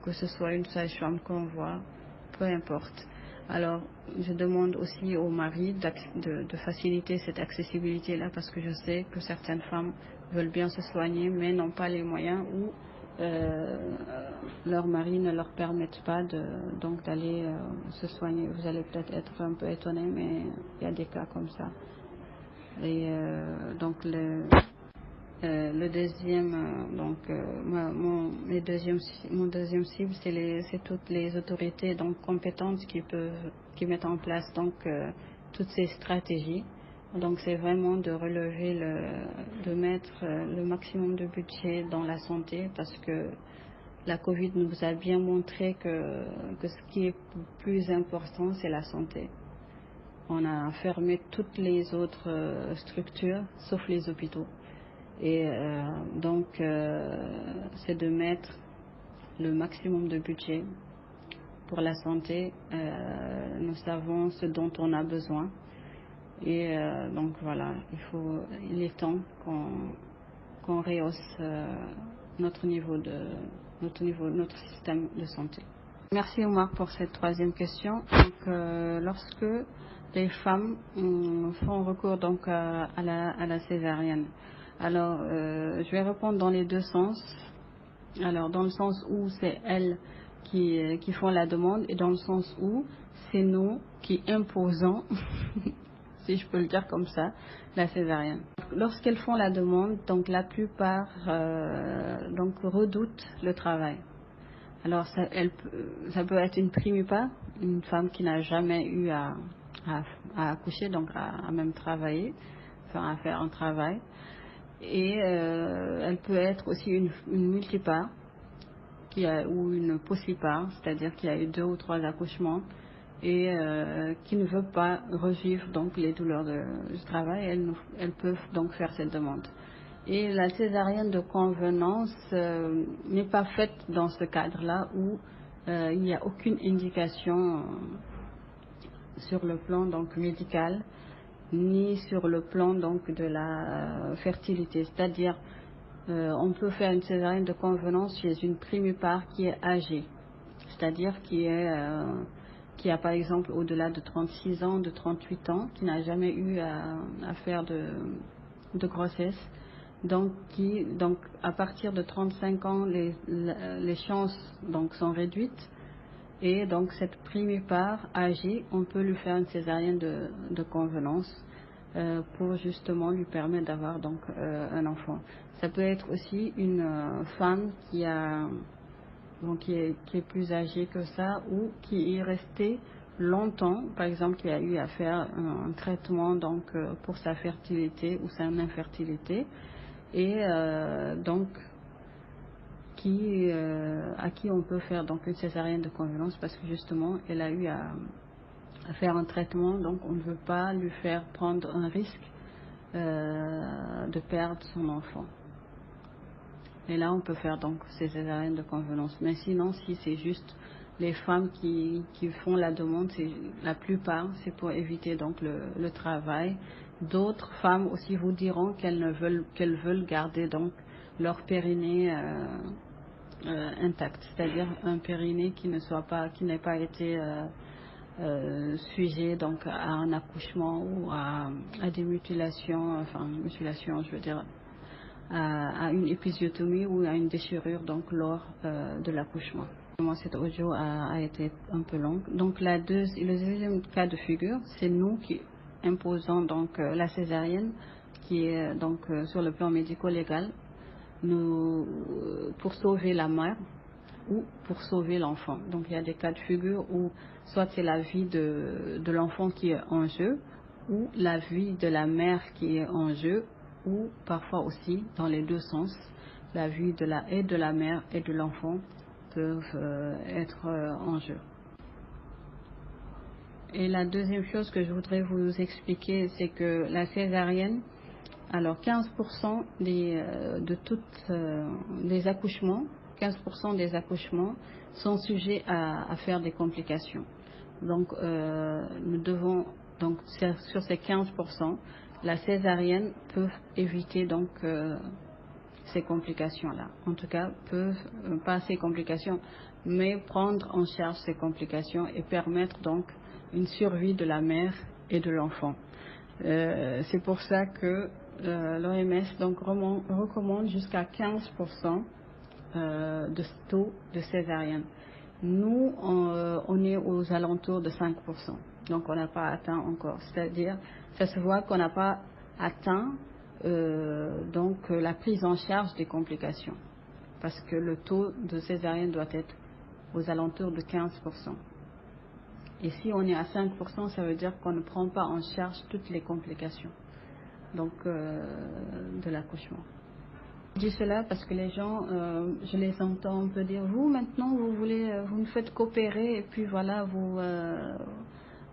S2: que ce soit une sage-femme qu'on voit, peu importe. Alors, je demande aussi au mari de faciliter cette accessibilité-là, parce que je sais que certaines femmes veulent bien se soigner, mais n'ont pas les moyens, ou leur mari ne leur permettent pas donc d'aller se soigner. Vous allez peut-être être un peu étonné, mais il y a des cas comme ça. Et donc le deuxième, mon deuxième cible, c'est toutes les autorités donc compétentes qui mettent en place donc toutes ces stratégies. Donc c'est vraiment de de mettre le maximum de budget dans la santé, parce que la Covid nous a bien montré que ce qui est plus important, c'est la santé. On a fermé toutes les autres structures, sauf les hôpitaux. Et c'est de mettre le maximum de budget pour la santé. Nous savons ce dont on a besoin. Et donc voilà, il est temps qu'on rehausse notre système de santé. Merci Omar pour cette troisième question. Donc, lorsque les femmes font recours donc à la césarienne, alors je vais répondre dans les deux sens. Alors dans le sens où c'est elles qui font la demande, et dans le sens où c'est nous qui imposons si je peux le dire comme ça, la césarienne. Lorsqu'elles font la demande, donc la plupart redoutent le travail. Alors ça peut être une primipare, une femme qui n'a jamais eu à accoucher, donc à même travailler, à faire un travail. Et elle peut être aussi une multipare ou une possipare, c'est-à-dire qu'il y a eu 2 ou 3 accouchements et qui ne veut pas revivre donc les douleurs du travail, elles peuvent donc faire cette demande. Et la césarienne de convenance n'est pas faite dans ce cadre-là où il n'y a aucune indication sur le plan donc médical ni sur le plan donc de la fertilité. C'est-à-dire on peut faire une césarienne de convenance chez une primipare qui est âgée, c'est-à-dire qui a par exemple au-delà de 36 ans, de 38 ans, qui n'a jamais eu à faire de grossesse. Donc à partir de 35 ans, les chances donc sont réduites. Et donc cette primipare âgée, on peut lui faire une césarienne de convenance pour justement lui permettre d'avoir donc un enfant. Ça peut être aussi une femme qui est plus âgée que ça ou qui est restée longtemps, par exemple qui a eu à faire un traitement donc pour sa fertilité ou sa infertilité, et donc à qui on peut faire donc une césarienne de convenance parce que justement elle a eu à faire un traitement, donc on ne veut pas lui faire prendre un risque de perdre son enfant. Et là on peut faire donc ces césariennes de convenance. Mais sinon, si c'est juste les femmes qui font la demande, la plupart c'est pour éviter donc le travail. D'autres femmes aussi vous diront qu'elles veulent garder donc leur périnée intact, c'est-à-dire un périnée qui n'ait pas été sujet donc à un accouchement ou à des mutilations, je veux dire, à une épisiotomie ou à une déchirure donc lors de l'accouchement. Cet audio a été un peu long. Donc le deuxième cas de figure, c'est nous qui imposons donc la césarienne, qui est donc sur le plan médico-légal, pour sauver la mère ou pour sauver l'enfant. Donc il y a des cas de figure où soit c'est la vie de l'enfant qui est en jeu, ou la vie de la mère qui est en jeu, ou parfois aussi dans les deux sens, la vie de la mère et de l'enfant peuvent être en jeu. Et la deuxième chose que je voudrais vous expliquer, c'est que la césarienne, alors 15% des accouchements, 15% des accouchements sont sujets à faire des complications. Donc nous devons, donc sur ces 15%, la césarienne peut éviter donc ces complications-là. En tout cas, pas ces complications, mais prendre en charge ces complications et permettre donc une survie de la mère et de l'enfant. C'est pour ça que l'OMS donc recommande jusqu'à 15% de taux de césarienne. Nous, on est aux alentours de 5%. Donc on n'a pas atteint encore. C'est-à-dire, ça se voit qu'on n'a pas atteint donc la prise en charge des complications. Parce que le taux de césarienne doit être aux alentours de 15%. Et si on est à 5%, ça veut dire qu'on ne prend pas en charge toutes les complications donc de l'accouchement. Je dis cela parce que les gens, je les entends, on peut dire, vous maintenant vous ne faites qu'opérer et puis voilà,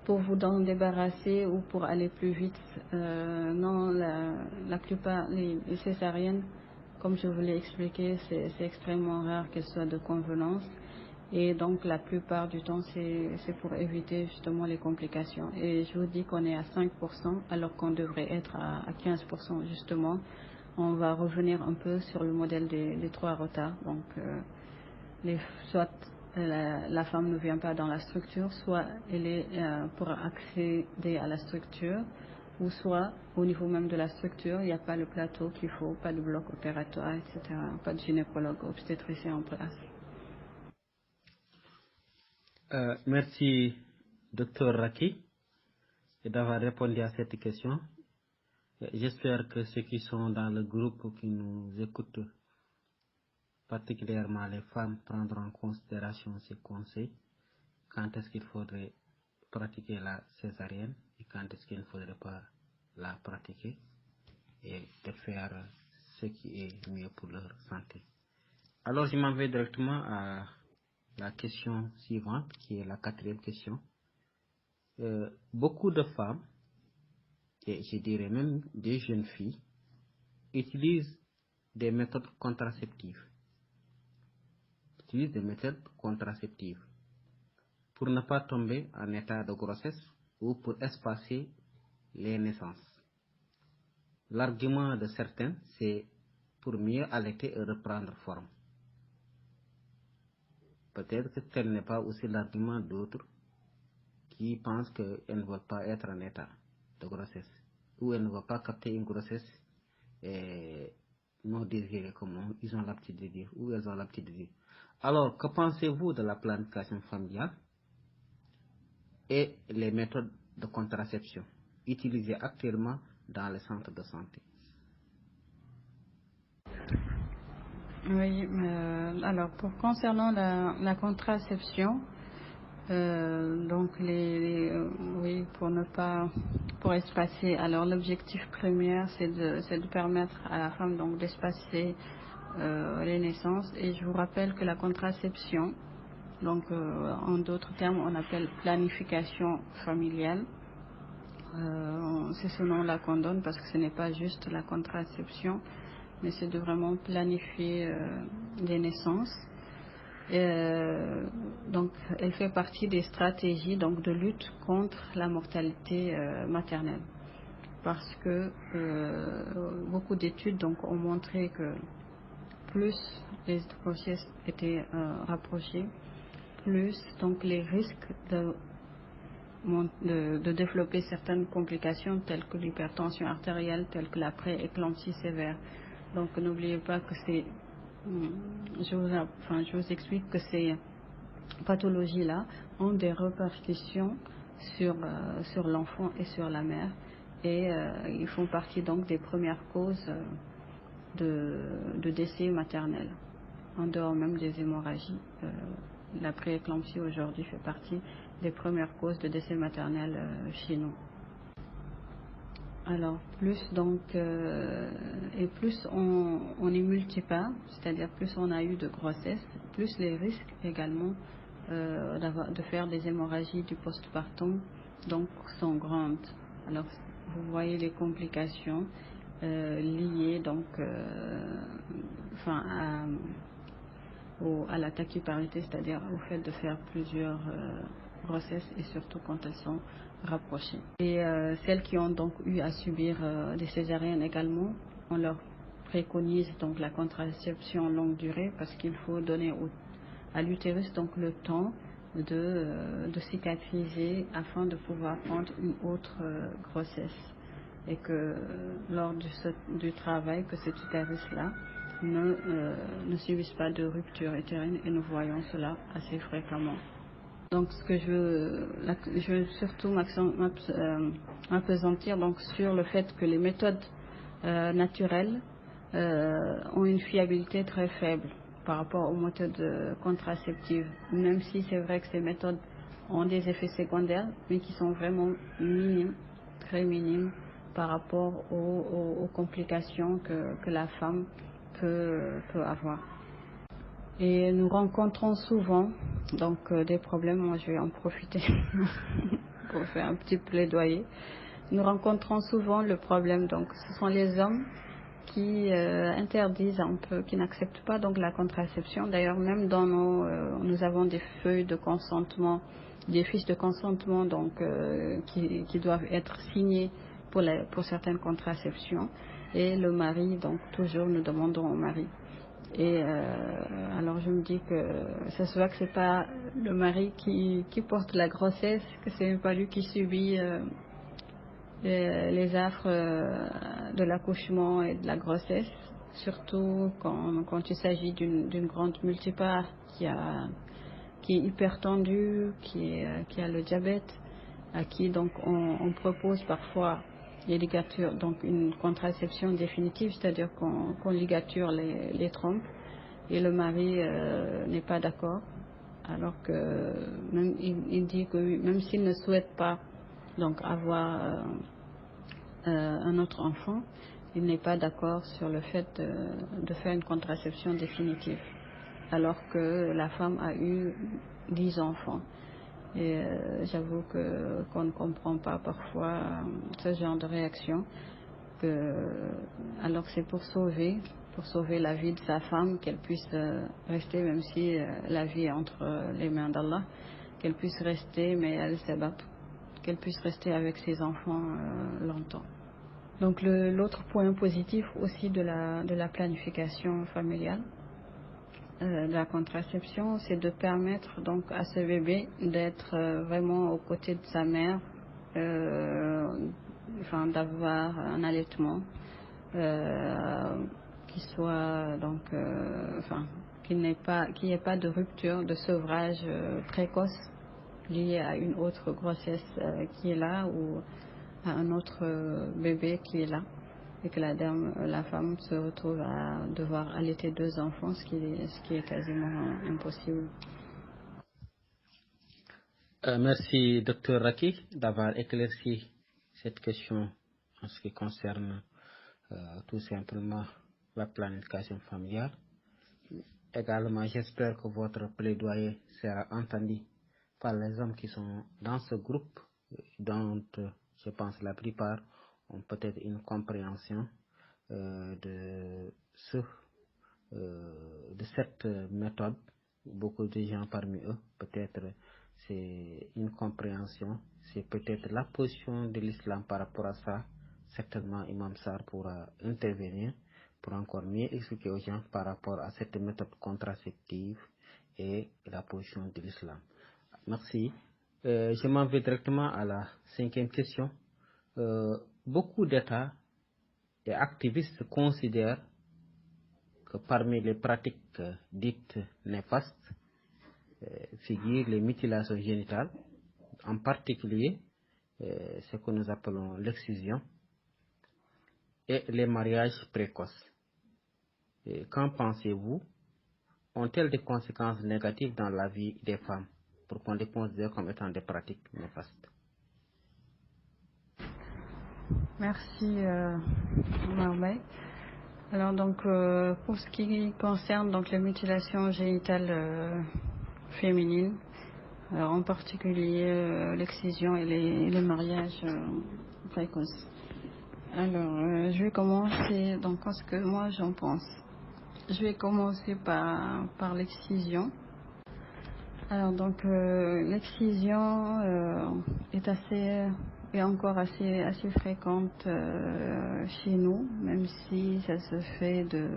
S2: pour vous en débarrasser ou pour aller plus vite. Non, la plupart, les césariennes, comme je vous l'ai expliqué, c'est extrêmement rare qu'elles soient de convenance. Et donc la plupart du temps, c'est pour éviter justement les complications. Et je vous dis qu'on est à 5% alors qu'on devrait être à 15% justement. On va revenir un peu sur le modèle des 3 retards. Donc soit la femme ne vient pas dans la structure, soit elle est pour accéder à la structure, ou soit au niveau même de la structure, il n'y a pas le plateau qu'il faut, pas de bloc opératoire, etc. Pas de gynécologue obstétricien en place.
S1: Merci, Dr Raki, d'avoir répondu à cette question. J'espère que ceux qui sont dans le groupe qui nous écoutent, particulièrement les femmes, prendront en considération ces conseils. Quand est-ce qu'il faudrait pratiquer la césarienne et quand est-ce qu'il ne faudrait pas la pratiquer, et de faire ce qui est mieux pour leur santé. Alors je m'en vais directement à la question suivante, qui est la 4e question. beaucoup de femmes, et je dirais même des jeunes filles, utilisent des méthodes contraceptives. Pour ne pas tomber en état de grossesse ou pour espacer les naissances. L'argument de certains, c'est pour mieux allaiter et reprendre forme. Peut-être que tel n'est pas aussi l'argument d'autres qui pensent qu'elles ne veulent pas être en état de grossesse ou elles ne veulent pas capter une grossesse non désirée, comme ils ont l'habitude de dire, ou elles ont l'habitude de dire. Alors, que pensez-vous de la planification familiale et les méthodes de contraception utilisées actuellement dans les centres de santé?
S2: Oui, alors concernant la contraception, donc oui, pour espacer. Alors l'objectif premier, c'est de permettre à la femme donc d'espacer les naissances. Et je vous rappelle que la contraception, donc en d'autres termes, on appelle planification familiale. C'est ce nom-là qu'on donne parce que ce n'est pas juste la contraception, mais c'est de vraiment planifier les naissances. Donc, elle fait partie des stratégies donc de lutte contre la mortalité maternelle, parce que beaucoup d'études donc ont montré que plus les grossesses étaient rapprochées, plus donc les risques de développer certaines complications telles que l'hypertension artérielle, telles que la pré-éclampsie sévère. Donc n'oubliez pas que je vous explique que ces pathologies-là ont des répercussions sur l'enfant et sur la mère, et ils font partie donc des premières causes de décès maternel, en dehors même des hémorragies. La prééclampsie aujourd'hui fait partie des premières causes de décès maternel chez nous. Alors plus donc et plus on est multipare, c'est-à-dire plus on a eu de grossesse, plus les risques également de faire des hémorragies du postpartum donc sont grandes. Alors vous voyez les complications liées donc à la tachyparité, c'est-à-dire au fait de faire plusieurs grossesses, et surtout quand elles sont rapprochées. Et celles qui ont donc eu à subir des césariennes également, on leur préconise donc la contraception longue durée, parce qu'il faut donner à l'utérus donc le temps de cicatriser afin de pouvoir prendre une autre grossesse, et que lors du travail, que cet utérus-là ne subissent pas de rupture utérine, et nous voyons cela assez fréquemment. Donc ce que je veux surtout m'appesantir donc sur le fait que les méthodes naturelles ont une fiabilité très faible par rapport aux méthodes contraceptives, même si c'est vrai que ces méthodes ont des effets secondaires, mais qui sont vraiment minimes, très minimes par rapport aux complications que la femme peut avoir. Et nous rencontrons souvent donc des problèmes. Moi, je vais en profiter pour faire un petit plaidoyer. Nous rencontrons souvent le problème, donc ce sont les hommes qui interdisent un peu, qui n'acceptent pas donc la contraception. D'ailleurs, même dans nous avons des feuilles de consentement, des fiches de consentement donc qui doivent être signées pour certaines contraceptions. Et le mari, donc toujours nous demandons au mari. Et alors je me dis que ça se voit que c'est pas le mari qui porte la grossesse, que c'est pas lui qui subit les affres de l'accouchement et de la grossesse, surtout quand il s'agit d'une grande multipare qui est hyper tendue, qui a le diabète, à qui donc on propose parfois les ligatures, donc une contraception définitive, c'est-à-dire qu'on ligature les trompes, et le mari n'est pas d'accord, alors que même il dit que même s'il ne souhaite pas donc avoir un autre enfant, il n'est pas d'accord sur le fait de faire une contraception définitive, alors que la femme a eu 10 enfants. Et j'avoue qu'on ne comprend pas parfois ce genre de réaction. Alors que c'est pour sauver la vie de sa femme, qu'elle puisse rester, même si la vie est entre les mains d'Allah, qu'elle puisse rester, mais elle sabab, qu'elle puisse rester avec ses enfants longtemps. Donc l'autre point positif aussi de la planification familiale, de la contraception, c'est de permettre donc à ce bébé d'être vraiment aux côtés de sa mère, d'avoir un allaitement qui soit donc qu'il n'y ait pas de rupture, de sevrage précoce lié à une autre grossesse qui est là ou à un autre bébé qui est là, et que la femme se retrouve à devoir allaiter 2 enfants, ce qui est quasiment impossible.
S1: Merci, Dr Raki, d'avoir éclairci cette question en ce qui concerne tout simplement la planification familiale. Également, j'espère que votre plaidoyer sera entendu par les hommes qui sont dans ce groupe, dont je pense la plupart ont peut-être une compréhension de cette méthode. Beaucoup de gens parmi eux, peut-être c'est une compréhension, c'est peut-être la position de l'islam par rapport à ça. Certainement, Imam Sarr pourra intervenir pour encore mieux expliquer aux gens par rapport à cette méthode contraceptive et la position de l'islam. Merci. Je m'en vais directement à la 5e question. Beaucoup d'États et activistes considèrent que parmi les pratiques dites néfastes figurent les mutilations génitales, en particulier ce que nous appelons l'excision et les mariages précoces. Qu'en pensez-vous? Ont-elles des conséquences négatives dans la vie des femmes pour qu'on les considère comme étant des pratiques néfastes?
S2: Merci Mohamed. Alors donc pour ce qui concerne donc les mutilations génitales féminines, alors en particulier l'excision et les mariages précoces. Alors je vais commencer donc en ce que moi j'en pense. Je vais commencer par l'excision. Alors donc l'excision est encore assez fréquente chez nous, même si ça se fait de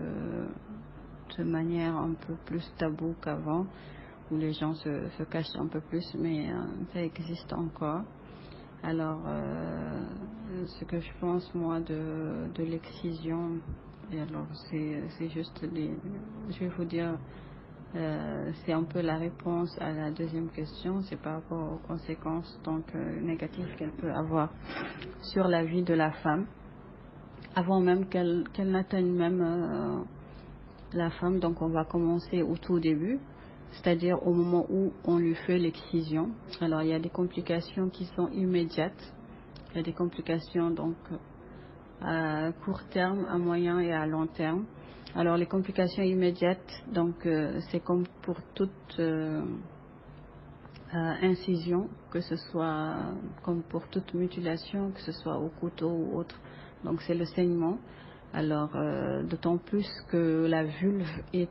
S2: manière un peu plus taboue qu'avant, où les gens se cachent un peu plus, mais ça existe encore. Alors ce que je pense moi de l'excision, et alors c'est juste je vais vous dire. C'est un peu la réponse à la deuxième question, c'est par rapport aux conséquences donc négatives qu'elle peut avoir sur la vie de la femme, avant même qu'elle n'atteigne même la femme. Donc on va commencer au tout début, c'est-à-dire au moment où on lui fait l'excision. Alors il y a des complications qui sont immédiates, il y a des complications donc à court terme, à moyen et à long terme. Alors les complications immédiates, donc c'est comme pour toute incision, que ce soit comme pour toute mutilation, que ce soit au couteau ou autre. Donc c'est le saignement. Alors d'autant plus que la vulve est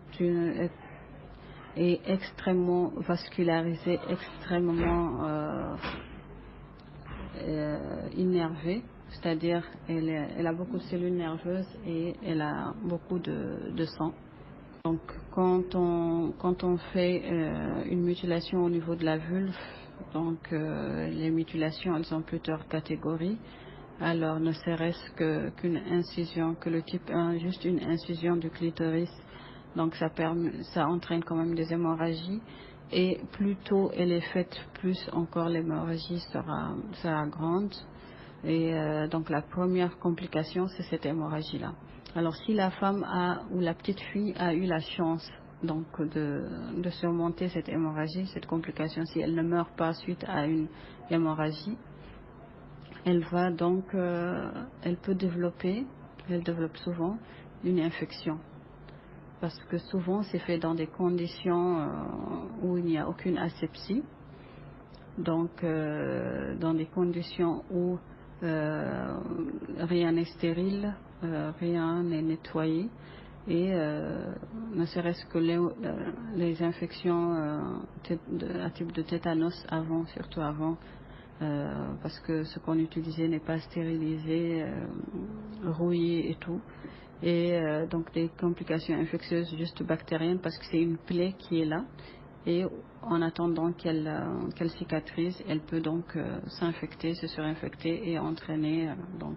S2: extrêmement vascularisée, extrêmement innervée. C'est-à-dire elle a beaucoup de cellules nerveuses et elle a beaucoup de sang. Donc quand on fait une mutilation au niveau de la vulve, donc les mutilations elles ont plusieurs catégories. Alors ne serait-ce qu'une incision, que le type 1, juste une incision du clitoris, donc ça entraîne quand même des hémorragies. Et plus tôt elle est faite, plus encore l'hémorragie sera grande. Et donc la première complication, c'est cette hémorragie-là. Alors si la femme ou la petite fille a eu la chance donc de surmonter cette hémorragie, cette complication, si elle ne meurt pas suite à une hémorragie, elle développe souvent une infection. Parce que souvent c'est fait dans des conditions où il n'y a aucune asepsie. donc dans des conditions où rien n'est stérile, rien n'est nettoyé, et ne serait-ce que les infections à type de tétanos surtout avant, parce que ce qu'on utilisait n'est pas stérilisé, rouillé et tout. Et donc des complications infectieuses juste bactériennes, parce que c'est une plaie qui est là. Et en attendant qu'elle cicatrise, elle peut donc s'infecter, se surinfecter et entraîner donc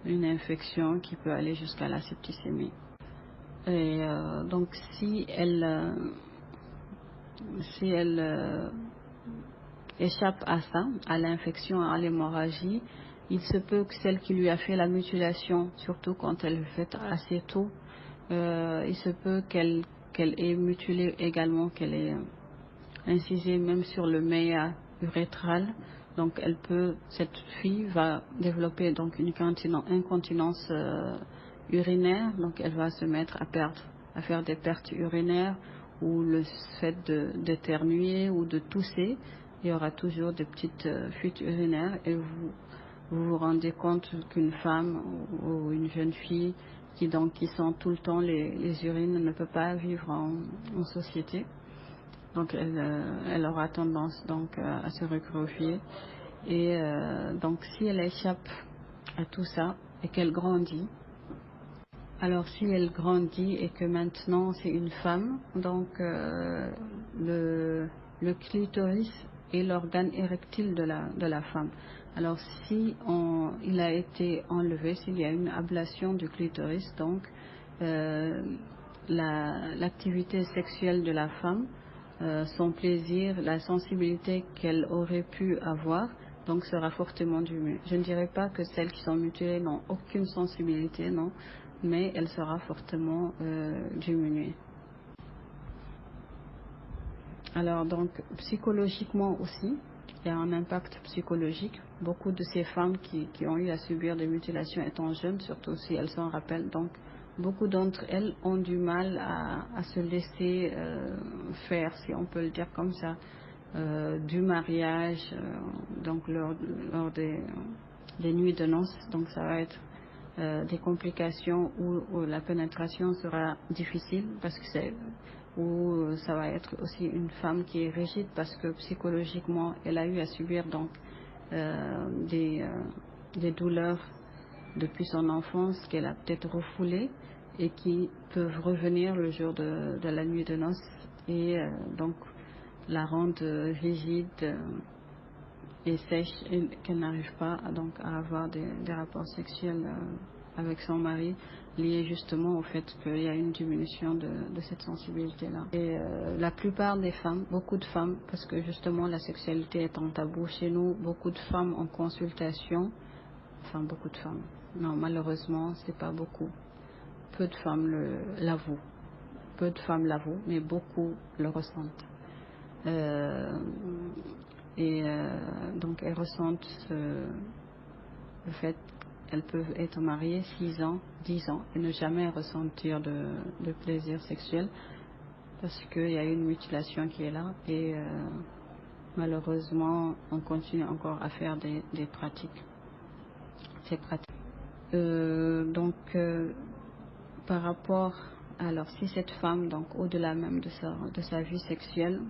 S2: une infection qui peut aller jusqu'à la septicémie. Et donc si elle échappe à ça, à l'infection, à l'hémorragie, il se peut que celle qui lui a fait la mutilation, surtout quand elle le fait assez tôt, il se peut qu'elle ait mutilé également, qu'elle ait incisé même sur le méa urétral. Donc cette fille va développer donc une incontinence urinaire, donc elle va se mettre à faire des pertes urinaires, ou le fait d'éternuer ou de tousser. Il y aura toujours des petites fuites urinaires, et vous vous rendez compte qu'une femme ou une jeune fille qui sent tout le temps les urines ne peut pas vivre en société. Donc elle aura tendance donc à se recroqueviller. Et donc si elle échappe à tout ça et qu'elle grandit, alors si elle grandit et que maintenant c'est une femme, donc le clitoris est l'organe érectile de la femme. Alors si il a été enlevé, s'il y a une ablation du clitoris, donc l'activité sexuelle de la femme, son plaisir, la sensibilité qu'elle aurait pu avoir, donc sera fortement diminuée. Je ne dirais pas que celles qui sont mutilées n'ont aucune sensibilité, non, mais elle sera fortement diminuée. Alors donc psychologiquement aussi, il y a un impact psychologique. Beaucoup de ces femmes qui ont eu à subir des mutilations étant jeunes, surtout si elles s'en rappellent, donc beaucoup d'entre elles ont du mal à se laisser faire, si on peut le dire comme ça, du mariage, donc lors des nuits de noces. Donc ça va être des complications où la pénétration sera difficile, parce que où ça va être aussi une femme qui est rigide, parce que psychologiquement elle a eu à subir donc des douleurs depuis son enfance qu'elle a peut-être refoulées et qui peuvent revenir le jour de la nuit de noces, et donc la rendre rigide et sèche, et qu'elle n'arrive pas à avoir des rapports sexuels avec son mari, liés justement au fait qu'il y a une diminution de cette sensibilité-là. Et la plupart des femmes, beaucoup de femmes, parce que justement la sexualité est un tabou chez nous, beaucoup de femmes en consultation, beaucoup de femmes, non, malheureusement c'est pas beaucoup, peu de femmes l'avouent, mais beaucoup le ressentent. Donc elles ressentent le fait qu'elles peuvent être mariées 6 ans, 10 ans et ne jamais ressentir de plaisir sexuel, parce qu'il y a une mutilation qui est là, et malheureusement on continue encore à faire des pratiques. Ces pratiques. Par rapport, alors si cette femme, donc au-delà même de sa vie sexuelle,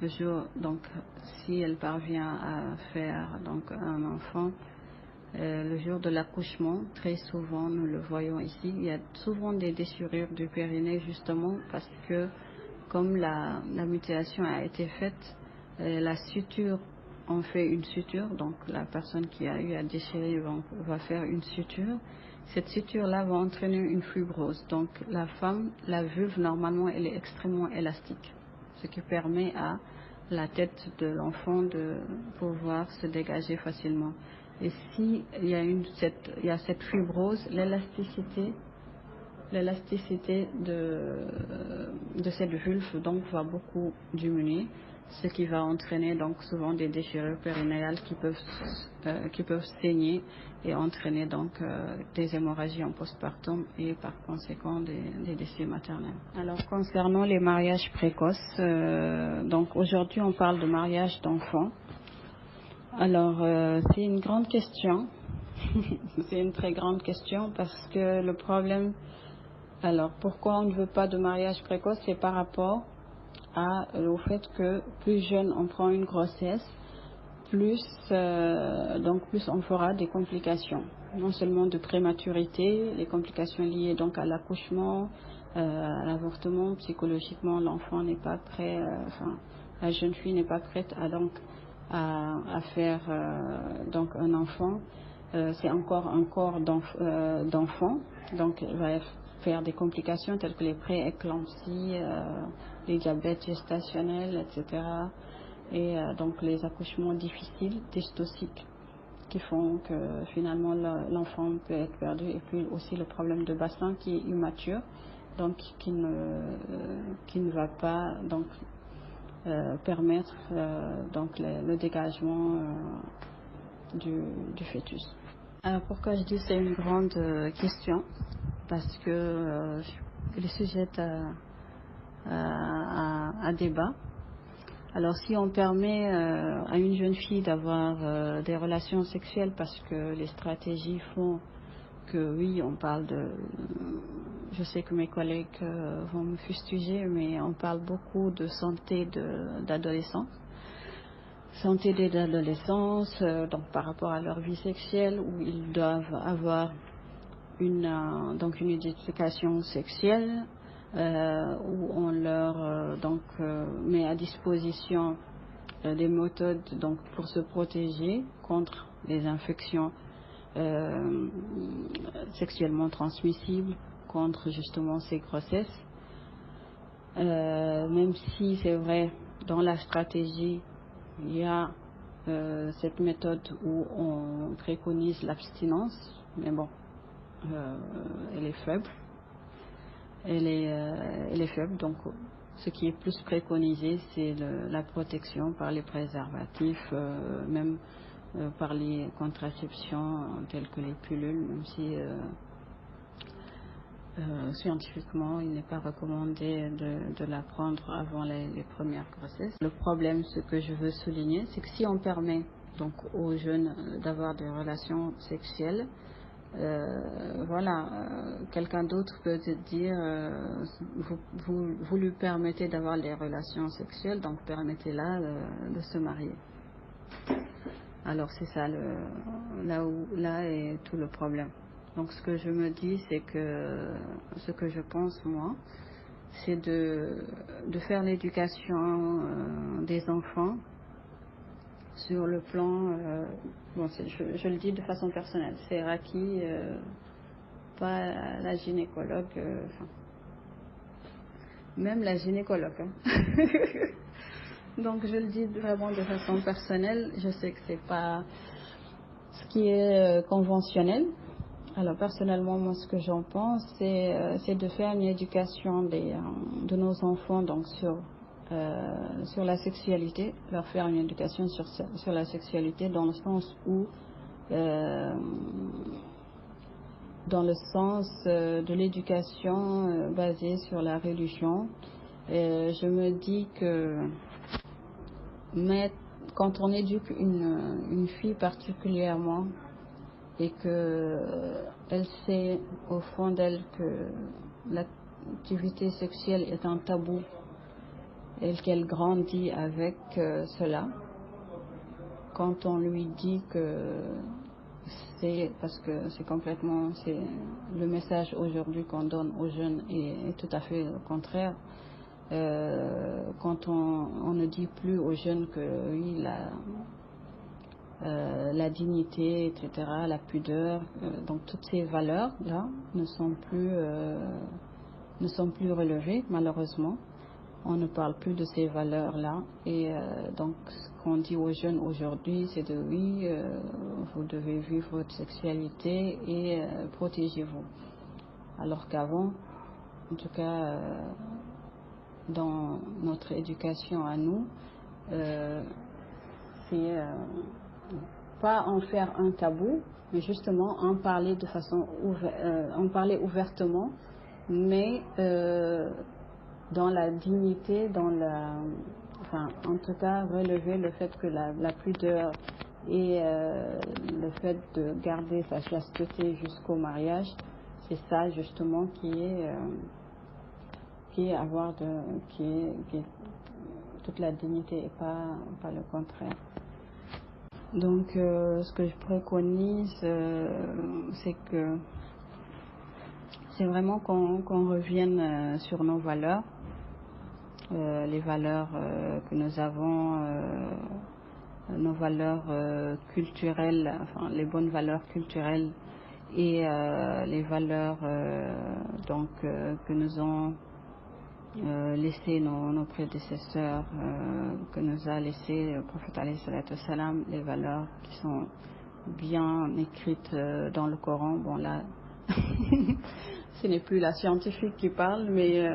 S2: le jour, donc si elle parvient à faire donc un enfant, le jour de l'accouchement, très souvent nous le voyons ici, il y a souvent des déchirures du périnée, justement parce que comme la mutilation a été faite, la suture, on fait une suture, donc la personne qui a eu à déchirer va faire une suture. Cette suture-là va entraîner une fibrose. Donc la femme, la vulve, normalement, elle est extrêmement élastique, ce qui permet à la tête de l'enfant de pouvoir se dégager facilement. Et si il y a cette fibrose, l'élasticité de cette vulve donc va beaucoup diminuer, ce qui va entraîner donc souvent des déchirures périnéales qui peuvent saigner et entraîner donc des hémorragies en postpartum et par conséquent des décès maternels. Alors concernant les mariages précoces, donc aujourd'hui on parle de mariage d'enfants. Alors, c'est une grande question. C'est une très grande question parce que le problème, alors pourquoi on ne veut pas de mariage précoce, c'est par rapport au fait que plus jeune on prend une grossesse, plus on fera des complications, non seulement de prématurité, les complications liées donc à l'accouchement, à l'avortement. Psychologiquement, l'enfant n'est pas prêt, la jeune fille n'est pas prête à faire donc un enfant. C'est encore un corps d'enfant, donc il va faire des complications telles que les pré-éclampsies, les diabètes gestationnels, etc. Et donc les accouchements difficiles, dystociques, qui font que finalement l'enfant peut être perdu, et puis aussi le problème de bassin qui est immature, donc qui ne va pas donc permettre donc le dégagement du fœtus. Alors pourquoi je dis que c'est une grande question? Parce que elle est sujette à débat. Alors si on permet à une jeune fille d'avoir des relations sexuelles, parce que les stratégies font que oui, on parle je sais que mes collègues vont me fustiger, mais on parle beaucoup de santé d'adolescents. Santé des adolescents, donc par rapport à leur vie sexuelle, où ils doivent avoir une éducation sexuelle, où on leur met à disposition des méthodes donc pour se protéger contre les infections sexuellement transmissibles, contre justement ces grossesses. Même si c'est vrai, dans la stratégie, il y a cette méthode où on préconise l'abstinence, mais bon, elle est faible. Elle est faible, donc ce qui est plus préconisé, c'est la protection par les préservatifs, même par les contraceptions telles que les pilules, même si scientifiquement il n'est pas recommandé de la prendre avant les premières grossesses. Le problème, ce que je veux souligner, c'est que si on permet donc aux jeunes d'avoir des relations sexuelles, quelqu'un d'autre peut te dire vous lui permettez d'avoir des relations sexuelles, donc permettez-la de se marier. Alors c'est ça là est tout le problème. Donc ce que je me dis, c'est que ce que je pense moi, c'est de faire l'éducation des enfants sur le plan, je le dis de façon personnelle, c'est Raki, pas la gynécologue, même la gynécologue. Donc je le dis vraiment de façon personnelle. Je sais que c'est pas ce qui est conventionnel. Alors personnellement, moi ce que j'en pense, c'est de faire une éducation de nos enfants donc sur la sexualité, leur faire une éducation sur la sexualité dans le sens où dans le sens de l'éducation basée sur la religion. Je me dis que quand on éduque une fille particulièrement et qu'elle sait au fond d'elle que l'activité sexuelle est un tabou et qu'elle grandit avec cela, quand on lui dit que parce que c'est le message aujourd'hui qu'on donne aux jeunes est tout à fait le contraire. Quand on ne dit plus aux jeunes que oui, la dignité, etc., la pudeur, donc toutes ces valeurs-là ne sont plus relevées, malheureusement. On ne parle plus de ces valeurs-là. Et donc, ce qu'on dit aux jeunes aujourd'hui, c'est de oui, vous devez vivre votre sexualité et protégez-vous. Alors qu'avant, en tout cas, dans notre éducation à nous, c'est pas en faire un tabou, mais justement en parler de façon en parler ouvertement, mais dans la dignité, en tout cas relever le fait que la pudeur Et le fait de garder sa chasteté jusqu'au mariage, c'est ça justement qui est toute la dignité et pas le contraire. Donc ce que je préconise, c'est que c'est vraiment qu'on revienne sur nos valeurs, les valeurs que nous avons, nos valeurs culturelles, enfin les bonnes valeurs culturelles et les valeurs que nous ont laissé nos prédécesseurs, que nous a laissé le prophète alayhi salatu wassalam, les valeurs qui sont bien écrites dans le Coran. Bon là, ce n'est plus la scientifique qui parle, mais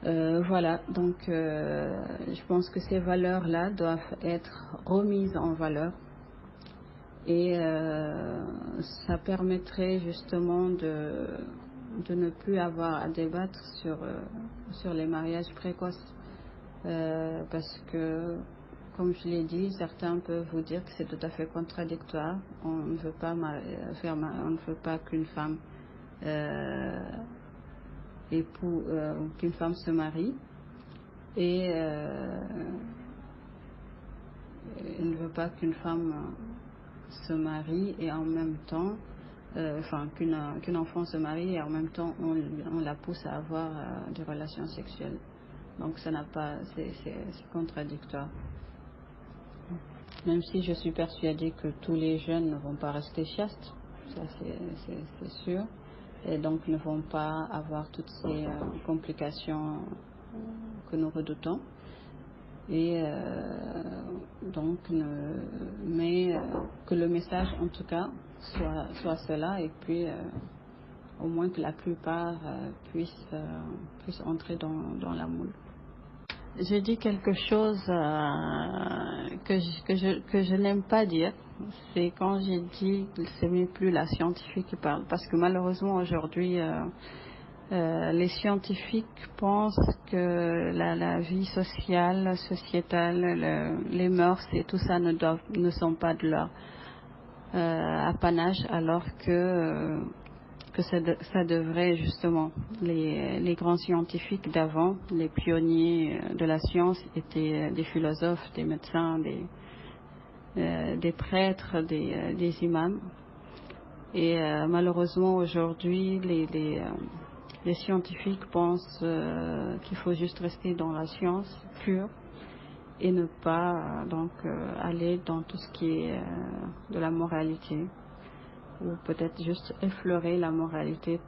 S2: voilà, donc je pense que ces valeurs-là doivent être remises en valeur et ça permettrait justement de ne plus avoir à débattre sur les mariages précoces parce que, comme je l'ai dit, certains peuvent vous dire que c'est tout à fait contradictoire. On ne veut pas on ne veut pas qu'une femme qu'une femme se marie et il ne veut pas qu'une femme se marie et en même temps qu'une enfant se marie et en même temps on la pousse à avoir des relations sexuelles. Donc ça n'a pas, c'est contradictoire. Même si je suis persuadée que tous les jeunes ne vont pas rester chastes, ça c'est sûr, et donc ne vont pas avoir toutes ces complications que nous redoutons. Et donc, mais que le message en tout cas soit cela, et puis au moins que la plupart puissent entrer dans la moule. J'ai dit quelque chose que je n'aime pas dire, c'est quand j'ai dit que ce n'est plus la scientifique qui parle, parce que malheureusement aujourd'hui les scientifiques pensent que la vie sociale, sociétale, les mœurs et tout ça ne sont pas de leur apanage, alors que ça devrait justement. Les grands scientifiques d'avant, les pionniers de la science, étaient des philosophes, des médecins, des prêtres, des imams. Et malheureusement aujourd'hui, les scientifiques pensent qu'il faut juste rester dans la science pure et ne pas aller dans tout ce qui est de la moralité, ou peut-être juste effleurer la moralité,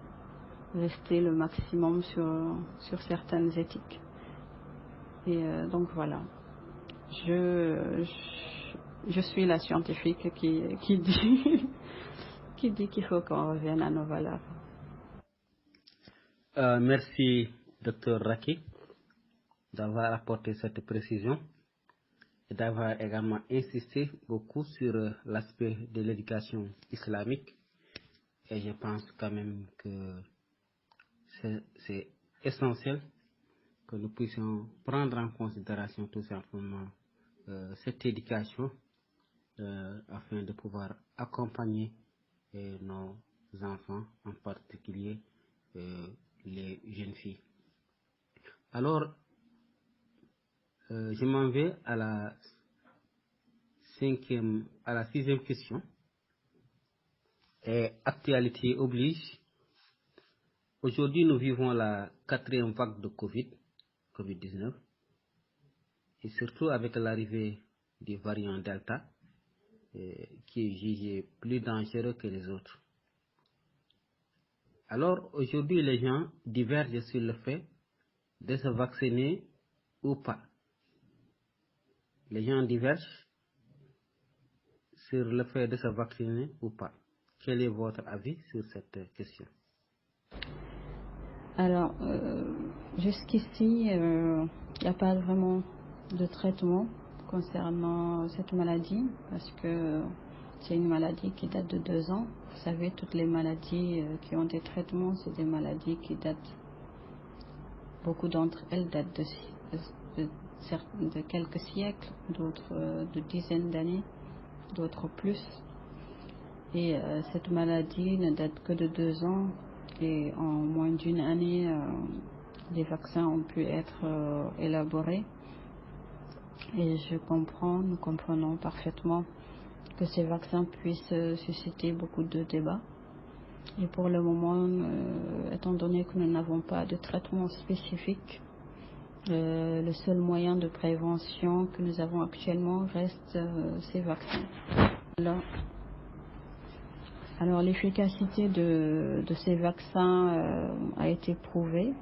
S2: rester le maximum sur certaines éthiques. Et donc voilà, je suis la scientifique qui dit qu'il faut qu'on revienne à nos valeurs.
S1: Merci, Dr Racky, d'avoir apporté cette précision et d'avoir également insisté beaucoup sur l'aspect de l'éducation islamique. Et je pense quand même que c'est essentiel que nous puissions prendre en considération tout simplement cette éducation afin de pouvoir accompagner nos enfants, en particulier les jeunes filles. Alors, je m'en vais à la sixième question. Et actualité oblige. Aujourd'hui, nous vivons la 4e vague de Covid-19, et surtout avec l'arrivée du variant Delta, qui est jugé plus dangereux que les autres. Alors, aujourd'hui, les gens divergent sur le fait de se vacciner ou pas. Les gens divergent sur le fait de se vacciner ou pas. Quel est votre avis sur cette question?
S2: Alors, jusqu'ici, il n'y a pas vraiment de traitement concernant cette maladie, parce que c'est une maladie qui date de 2 ans. Vous savez, toutes les maladies qui ont des traitements, c'est des maladies qui datent, beaucoup d'entre elles datent de quelques siècles, d'autres de dizaines d'années. d'autres plus. Et cette maladie ne date que de 2 ans et en moins d'une année, les vaccins ont pu être élaborés. Et nous comprenons parfaitement que ces vaccins puissent susciter beaucoup de débats. Et pour le moment, étant donné que nous n'avons pas de traitement spécifique, le seul moyen de prévention que nous avons actuellement reste ces vaccins. Alors l'efficacité de ces vaccins a été prouvée.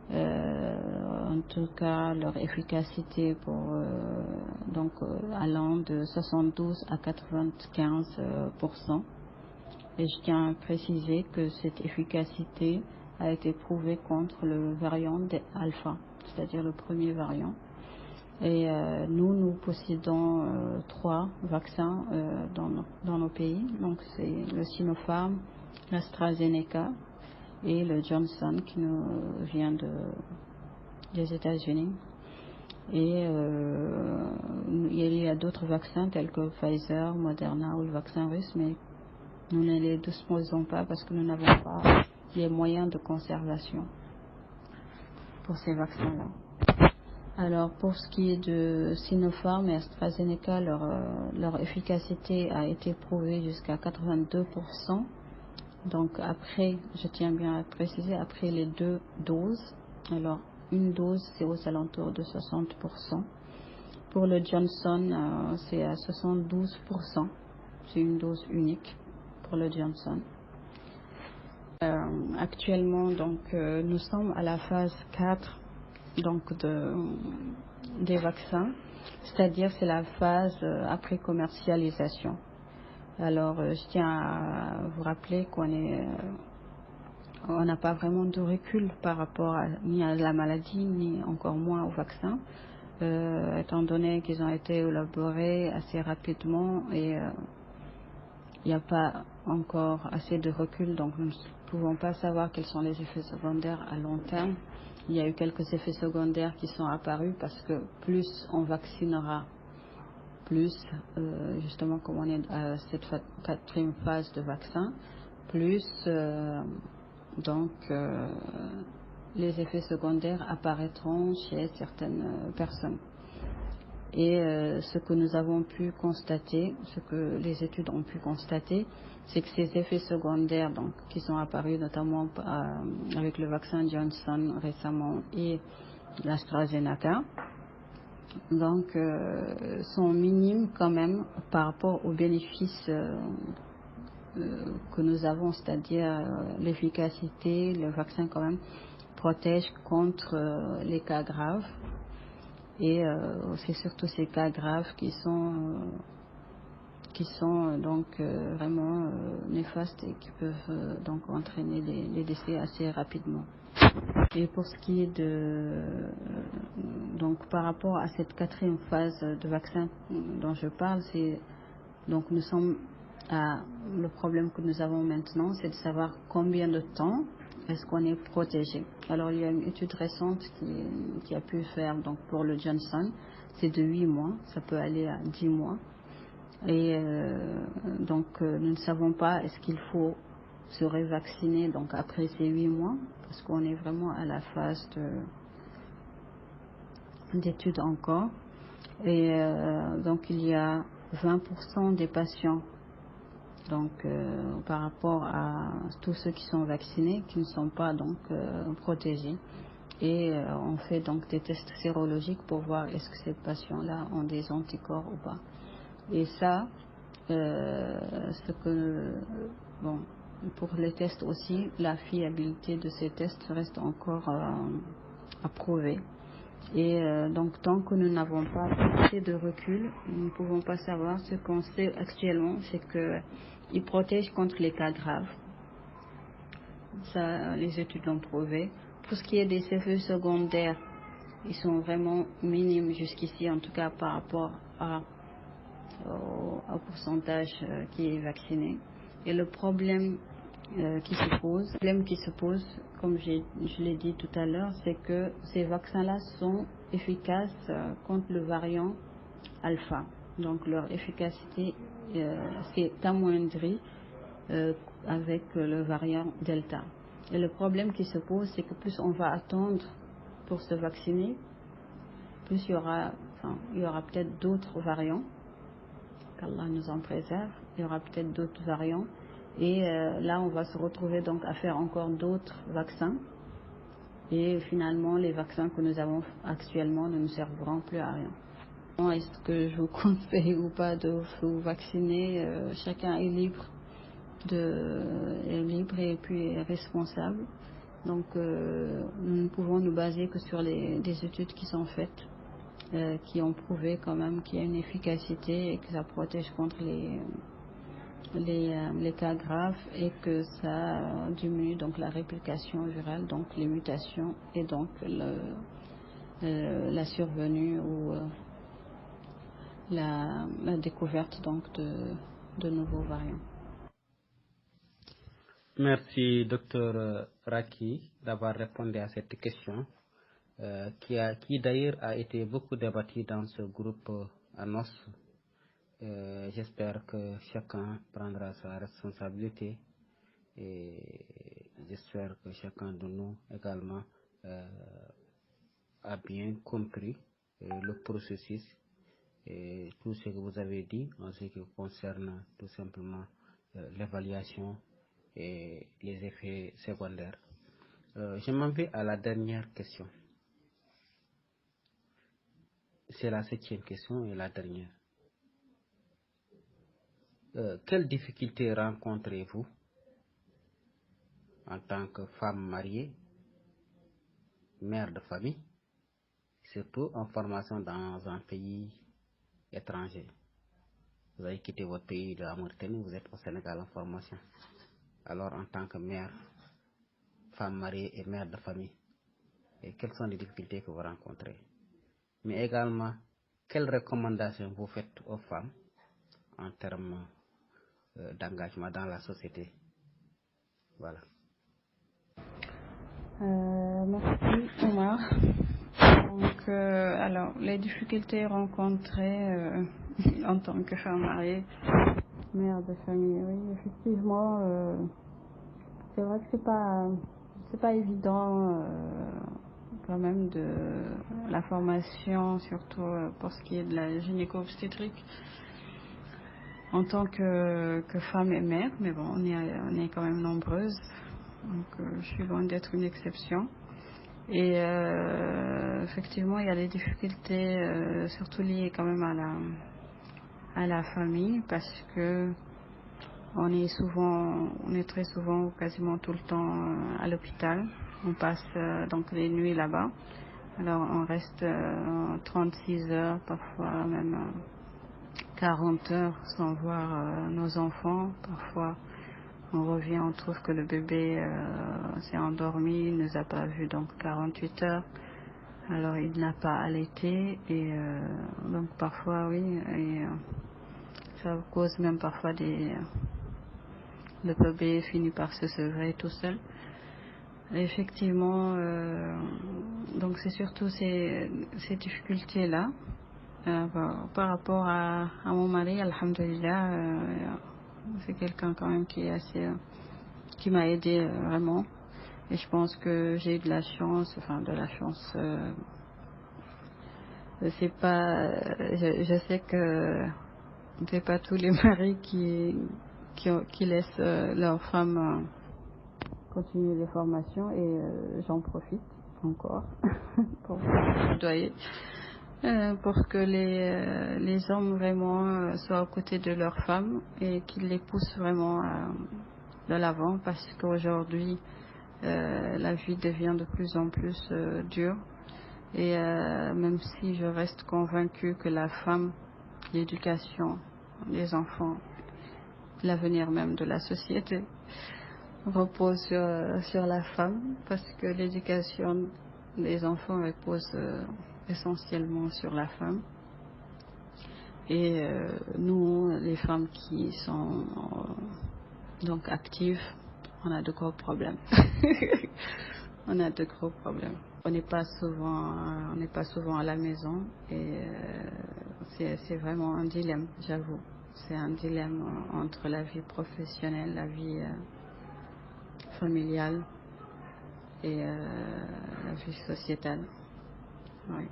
S2: En tout cas, leur efficacité allant de 72 à 95%. Et je tiens à préciser que cette efficacité a été prouvée contre le variant alpha, c'est-à-dire le premier variant. Et nous possédons 3 vaccins dans nos pays. Donc c'est le Sinopharm, l'AstraZeneca et le Johnson qui nous vient des États-Unis. Et il y a d'autres vaccins tels que Pfizer, Moderna ou le vaccin russe, mais nous ne les disposons pas parce que nous n'avons pas les moyens de conservation pour ces vaccins-là. Alors pour ce qui est de Sinopharm et AstraZeneca, leur efficacité a été prouvée jusqu'à 82%. Donc après, je tiens bien à préciser, après les 2 doses, alors une dose c'est aux alentours de 60%. Pour le Johnson, c'est à 72%. C'est une dose unique pour le Johnson. Actuellement, donc, nous sommes à la phase 4 donc, des vaccins, c'est-à-dire c'est la phase après commercialisation. Alors, je tiens à vous rappeler qu'on n'a pas vraiment de recul par rapport ni à la maladie, ni encore moins au vaccin, étant donné qu'ils ont été élaborés assez rapidement et il n'y a pas encore assez de recul, donc nous ne pouvons pas savoir quels sont les effets secondaires à long terme. Il y a eu quelques effets secondaires qui sont apparus parce que plus on vaccinera, plus, justement comme on est à cette 4e phase de vaccin, plus les effets secondaires apparaîtront chez certaines personnes. Et ce que nous avons pu constater, ce que les études ont pu constater, c'est que ces effets secondaires donc, qui sont apparus notamment avec le vaccin Johnson récemment et l'AstraZeneca, donc sont minimes quand même par rapport aux bénéfices que nous avons, c'est-à-dire l'efficacité, le vaccin quand même protège contre les cas graves. Et c'est surtout ces cas graves qui sont donc vraiment néfastes et qui peuvent donc entraîner les décès assez rapidement. Et pour ce qui est donc par rapport à cette 4e phase de vaccin dont je parle, c'est donc le problème que nous avons maintenant, c'est de savoir combien de temps est-ce qu'on est protégé. Alors il y a une étude récente qui a pu faire donc pour le Johnson, c'est de 8 mois, ça peut aller à 10 mois. Et donc nous ne savons pas est-ce qu'il faut se revacciner donc après ces 8 mois, parce qu'on est vraiment à la phase d'étude encore. Et donc il y a 20% des patients donc par rapport à tous ceux qui sont vaccinés qui ne sont pas donc protégés. Et on fait donc des tests sérologiques pour voir est-ce que ces patients-là ont des anticorps ou pas. Et ça, pour les tests aussi, la fiabilité de ces tests reste encore à prouver. Et donc tant que nous n'avons pas assez de recul, nous ne pouvons pas savoir. Ce qu'on sait actuellement, c'est qu'ils protègent contre les cas graves. Ça, les études l'ont prouvé. Pour ce qui est des effets secondaires, ils sont vraiment minimes jusqu'ici, en tout cas par rapport au pourcentage qui est vacciné. Et le problème qui se pose, comme je l'ai dit tout à l'heure, c'est que ces vaccins-là sont efficaces contre le variant alpha. Donc leur efficacité s'est amoindrie avec le variant Delta. Et le problème qui se pose, c'est que plus on va attendre pour se vacciner, plus il y aura peut-être d'autres variants, qu'Allah nous en préserve, il y aura peut-être d'autres variants. Et là, on va se retrouver donc à faire encore d'autres vaccins. Et finalement, les vaccins que nous avons actuellement ne nous serviront plus à rien. Est-ce que je vous conseille ou pas de vous vacciner? Chacun est libre et puis responsable. Donc, nous ne pouvons nous baser que sur des études qui sont faites, qui ont prouvé quand même qu'il y a une efficacité et que ça protège contre les cas graves et que ça diminue donc la réplication virale, donc les mutations et donc la survenue ou la découverte donc de nouveaux variants.
S1: Merci, docteur Raki, d'avoir répondu à cette question qui d'ailleurs a été beaucoup débattue dans ce groupe ANOS. J'espère que chacun prendra sa responsabilité et j'espère que chacun de nous également a bien compris le processus et tout ce que vous avez dit en ce qui concerne tout simplement l'évaluation et les effets secondaires. Je m'en vais à la dernière question. C'est la 7e question et la dernière. Quelles difficultés rencontrez-vous en tant que femme mariée, mère de famille, surtout en formation dans un pays étranger? Vous avez quitté votre pays de la Mauritanie, vous êtes au Sénégal en formation. Alors en tant que mère, femme mariée et mère de famille, et quelles sont les difficultés que vous rencontrez? Mais également, quelles recommandations vous faites aux femmes en termes d'engagement dans la société? Voilà.
S2: Merci Omar. Donc, alors, les difficultés rencontrées en tant que femme mariée, mère de famille, oui, effectivement, c'est vrai que c'est pas évident quand même de la formation, surtout pour ce qui est de la gynéco-obstétrique. En tant que femme et mère, mais bon, on est quand même nombreuses, donc je suis loin d'être une exception. Et effectivement, il y a des difficultés, surtout liées quand même à la famille, parce que on est très souvent, ou quasiment tout le temps à l'hôpital. On passe donc les nuits là-bas. Alors on reste 36 heures, parfois même 40 heures sans voir nos enfants. Parfois, on revient, on trouve que le bébé s'est endormi, il ne nous a pas vus donc 48 heures. Alors, il n'a pas allaité et donc parfois, oui, et ça cause même parfois le bébé finit par se sevrer tout seul. Et effectivement, donc c'est surtout ces difficultés-là. Par rapport à mon mari, alhamdoulilah, c'est quelqu'un quand même qui m'a aidé vraiment. Et je pense que j'ai eu de la chance, c'est pas, je sais que c'est pas tous les maris qui laissent leurs femmes continuer les formations et j'en profite encore pour plaidoyer. Pour que les hommes vraiment soient aux côtés de leurs femmes et qu'ils les poussent vraiment de l'avant, parce qu'aujourd'hui la vie devient de plus en plus dure et même si je reste convaincue que la femme, l'éducation des enfants, l'avenir même de la société repose sur la femme, parce que l'éducation des enfants repose essentiellement sur la femme. Et nous, les femmes qui sont donc actives, on a de gros problèmes. On a de gros problèmes. On n'est pas souvent à la maison et c'est vraiment un dilemme, j'avoue. C'est un dilemme entre la vie professionnelle, la vie familiale et la vie sociétale. Oui.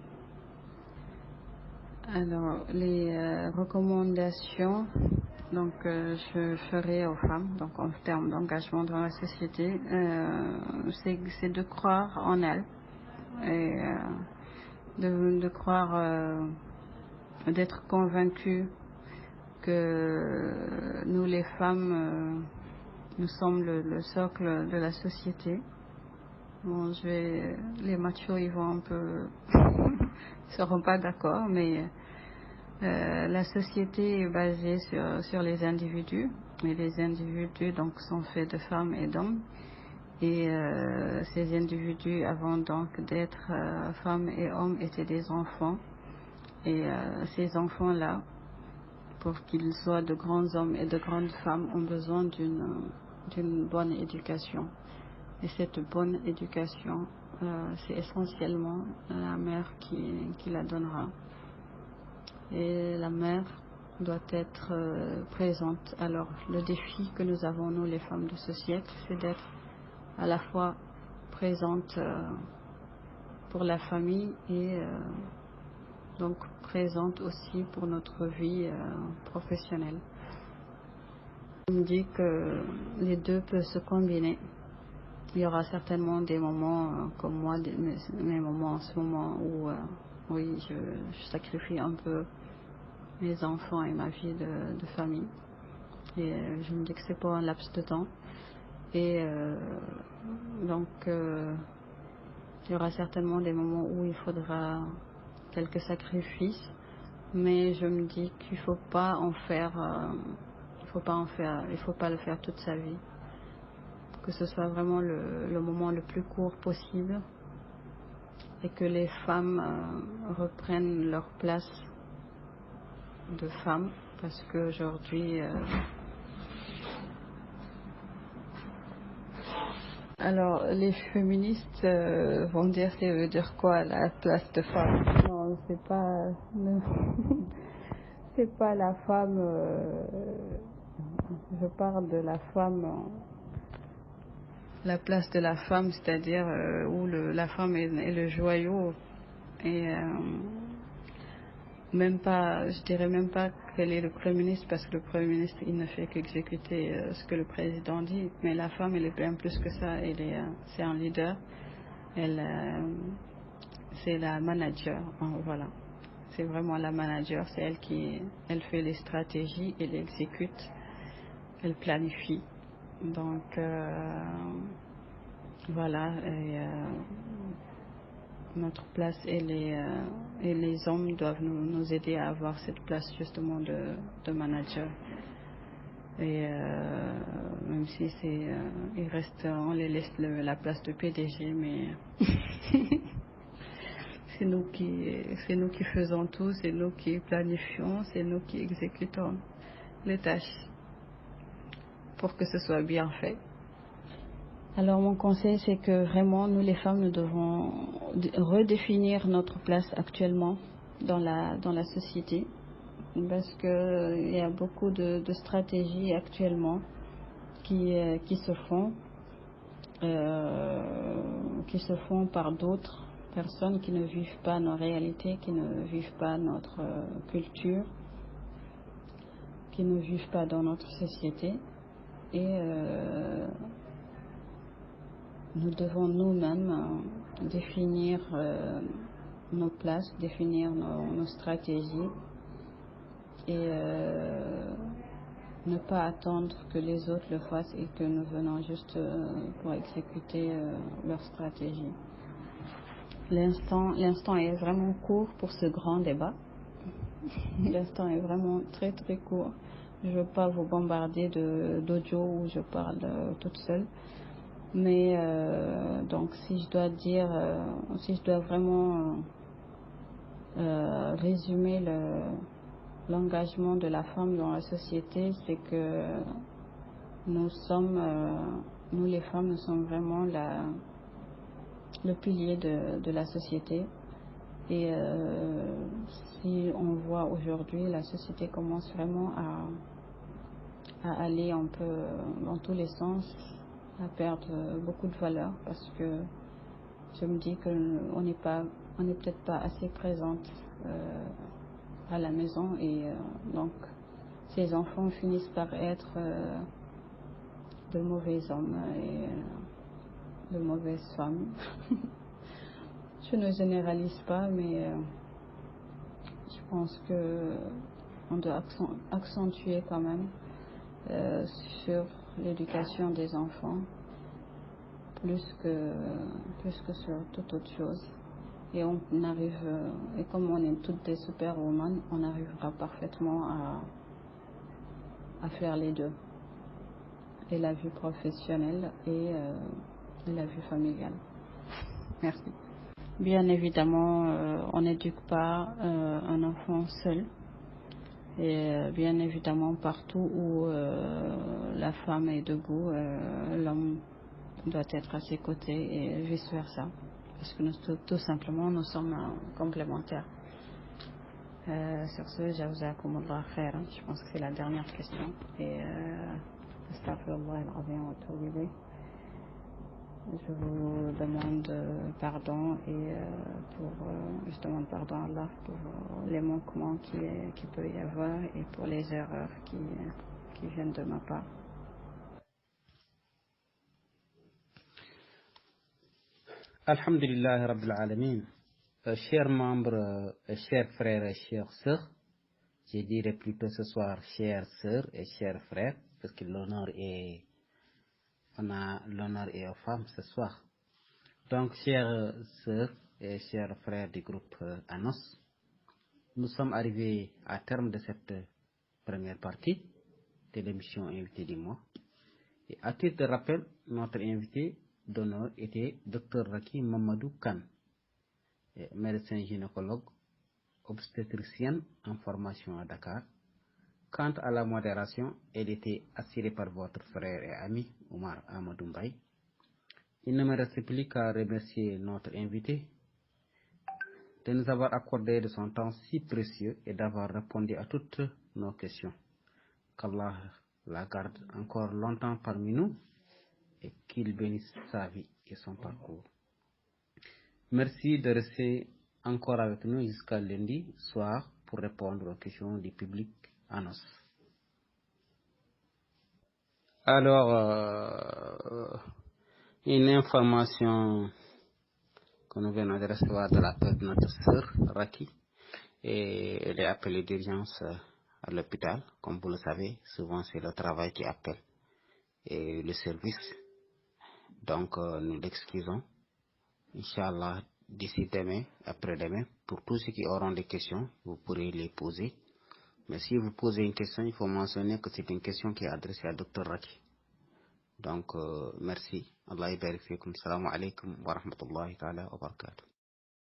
S2: Alors, les recommandations, donc je ferai aux femmes, donc en termes d'engagement dans la société, c'est de croire en elles et de croire, d'être convaincues que nous les femmes, nous sommes le socle de la société. Bon, les machos, ils vont un peu, seront pas d'accord, mais la société est basée sur les individus, et les individus donc sont faits de femmes et d'hommes, et ces individus, avant donc d'être femmes et hommes, étaient des enfants, et ces enfants-là, pour qu'ils soient de grands hommes et de grandes femmes, ont besoin d'une bonne éducation. Et cette bonne éducation, c'est essentiellement la mère qui la donnera. Et la mère doit être présente. Alors, le défi que nous avons, nous, les femmes de ce siècle, c'est d'être à la fois présente pour la famille et donc présente aussi pour notre vie professionnelle. On me dit que les deux peuvent se combiner. Il y aura certainement des moments comme moi, mes moments en ce moment où oui, je sacrifie un peu mes enfants et ma vie de famille. Et je me dis que c'est pour un laps de temps. Et donc, il y aura certainement des moments où il faudra quelques sacrifices. Mais je me dis qu'il faut pas en faire, il faut pas le faire toute sa vie. Que ce soit vraiment le moment le plus court possible et que les femmes reprennent leur place de femmes, parce qu'aujourd'hui alors les féministes vont dire ça veut dire quoi la place de femme. Non, c'est pas c'est pas la femme, je parle de la femme, la place de la femme, c'est-à-dire où la femme est le joyau, et même pas, je dirais même pas qu'elle est le Premier ministre, parce que le Premier ministre, il ne fait qu'exécuter ce que le président dit, mais la femme, elle est bien plus que ça, c'est un leader, c'est la manager, voilà. C'est vraiment la manager, c'est elle fait les stratégies, elle exécute, elle planifie. Donc, voilà, et notre place et les hommes doivent nous aider à avoir cette place justement de manager. Et même si on les laisse la place de PDG, mais c'est nous qui faisons tout, c'est nous qui planifions, c'est nous qui exécutons les tâches pour que ce soit bien fait. Alors mon conseil, c'est que vraiment nous les femmes, nous devons redéfinir notre place actuellement dans la société, parce que il y a beaucoup de stratégies actuellement qui se font par d'autres personnes qui ne vivent pas nos réalités, qui ne vivent pas notre culture, qui ne vivent pas dans notre société, et nous devons nous-mêmes définir nos places, définir nos stratégies, et ne pas attendre que les autres le fassent et que nous venons juste pour exécuter leur stratégie. L'instant est vraiment court pour ce grand débat. L'instant est vraiment très très court. Je ne veux pas vous bombarder d'audio où je parle toute seule. Mais donc si je dois vraiment résumer l'engagement de la femme dans la société, c'est que nous les femmes, nous sommes vraiment le pilier de la société, Et si on voit aujourd'hui, la société commence vraiment à aller un peu dans tous les sens, à perdre beaucoup de valeur, parce que je me dis qu'on n'est peut-être pas assez présente à la maison, et donc ces enfants finissent par être de mauvais hommes et de mauvaises femmes. Je ne généralise pas, mais je pense que on doit accentuer quand même sur l'éducation des enfants plus que sur toute autre chose. Et on arrive, et comme on est toutes des superwomen, on arrivera parfaitement à faire les deux, et la vie professionnelle et la vie familiale. Merci. Bien évidemment, on n'éduque pas un enfant seul. Et bien évidemment, partout où la femme est debout, l'homme doit être à ses côtés et vice-versa. Parce que tout simplement, nous sommes complémentaires. Sur ce, jazakumullah khairan. Je pense que c'est la dernière question. Et astaghfirullah al-azim wa atubu ilayh. Je vous demande pardon, et je demande pardon à Allah pour les manquements qui peut y avoir, et pour les erreurs qui viennent de ma part.
S1: Alhamdulillah Rabbil Alamin. Chers membres, chers frères et chères sœurs, je dirais plutôt ce soir chères sœurs et chers frères, parce que on a l'honneur et aux femmes ce soir. Donc, chères sœurs et chers frères du groupe ANOS, nous sommes arrivés à terme de cette première partie de l'émission Invité du mois. Et à titre de rappel, notre invité d'honneur était Dr Raki Mamadou Khan, médecin gynécologue, obstétricienne en formation à Dakar. Quant à la modération, elle était assurée par votre frère et ami Omar Amadou Mbaye. Il ne me reste plus qu'à remercier notre invité de nous avoir accordé de son temps si précieux et d'avoir répondu à toutes nos questions. Qu'Allah la garde encore longtemps parmi nous et qu'il bénisse sa vie et son parcours. Merci de rester encore avec nous jusqu'à lundi soir pour répondre aux questions du public ANOS. Alors, une information que nous venons de recevoir de la part de notre sœur Raki, et elle est appelée d'urgence à l'hôpital. Comme vous le savez, souvent c'est le travail qui appelle et le service. Donc nous l'excusons. Inch'Allah, d'ici demain, après-demain, pour tous ceux qui auront des questions, vous pourrez les poser. Mais si vous posez une question, il faut mentionner que c'est une question qui est adressée à Dr Raki. Donc, merci. Allah yabarik fikum. Salam alaikum wa rahmatullahi ta'ala wa barakatuh.